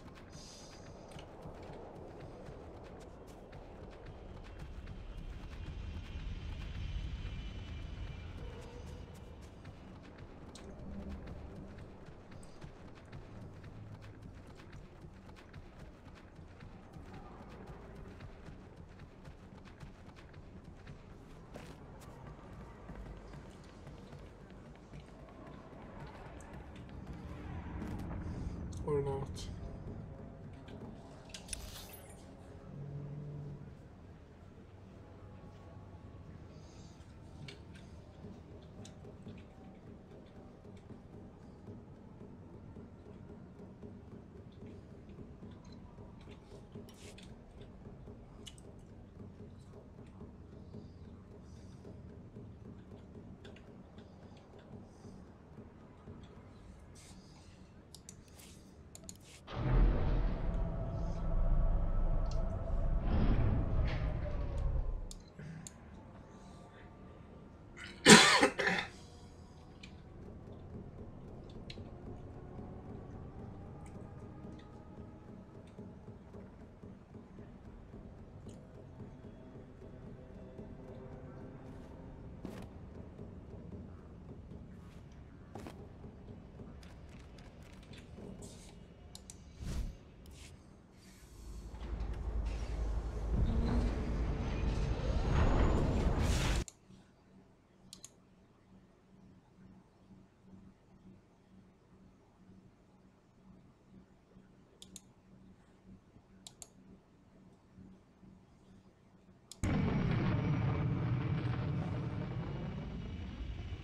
Or not.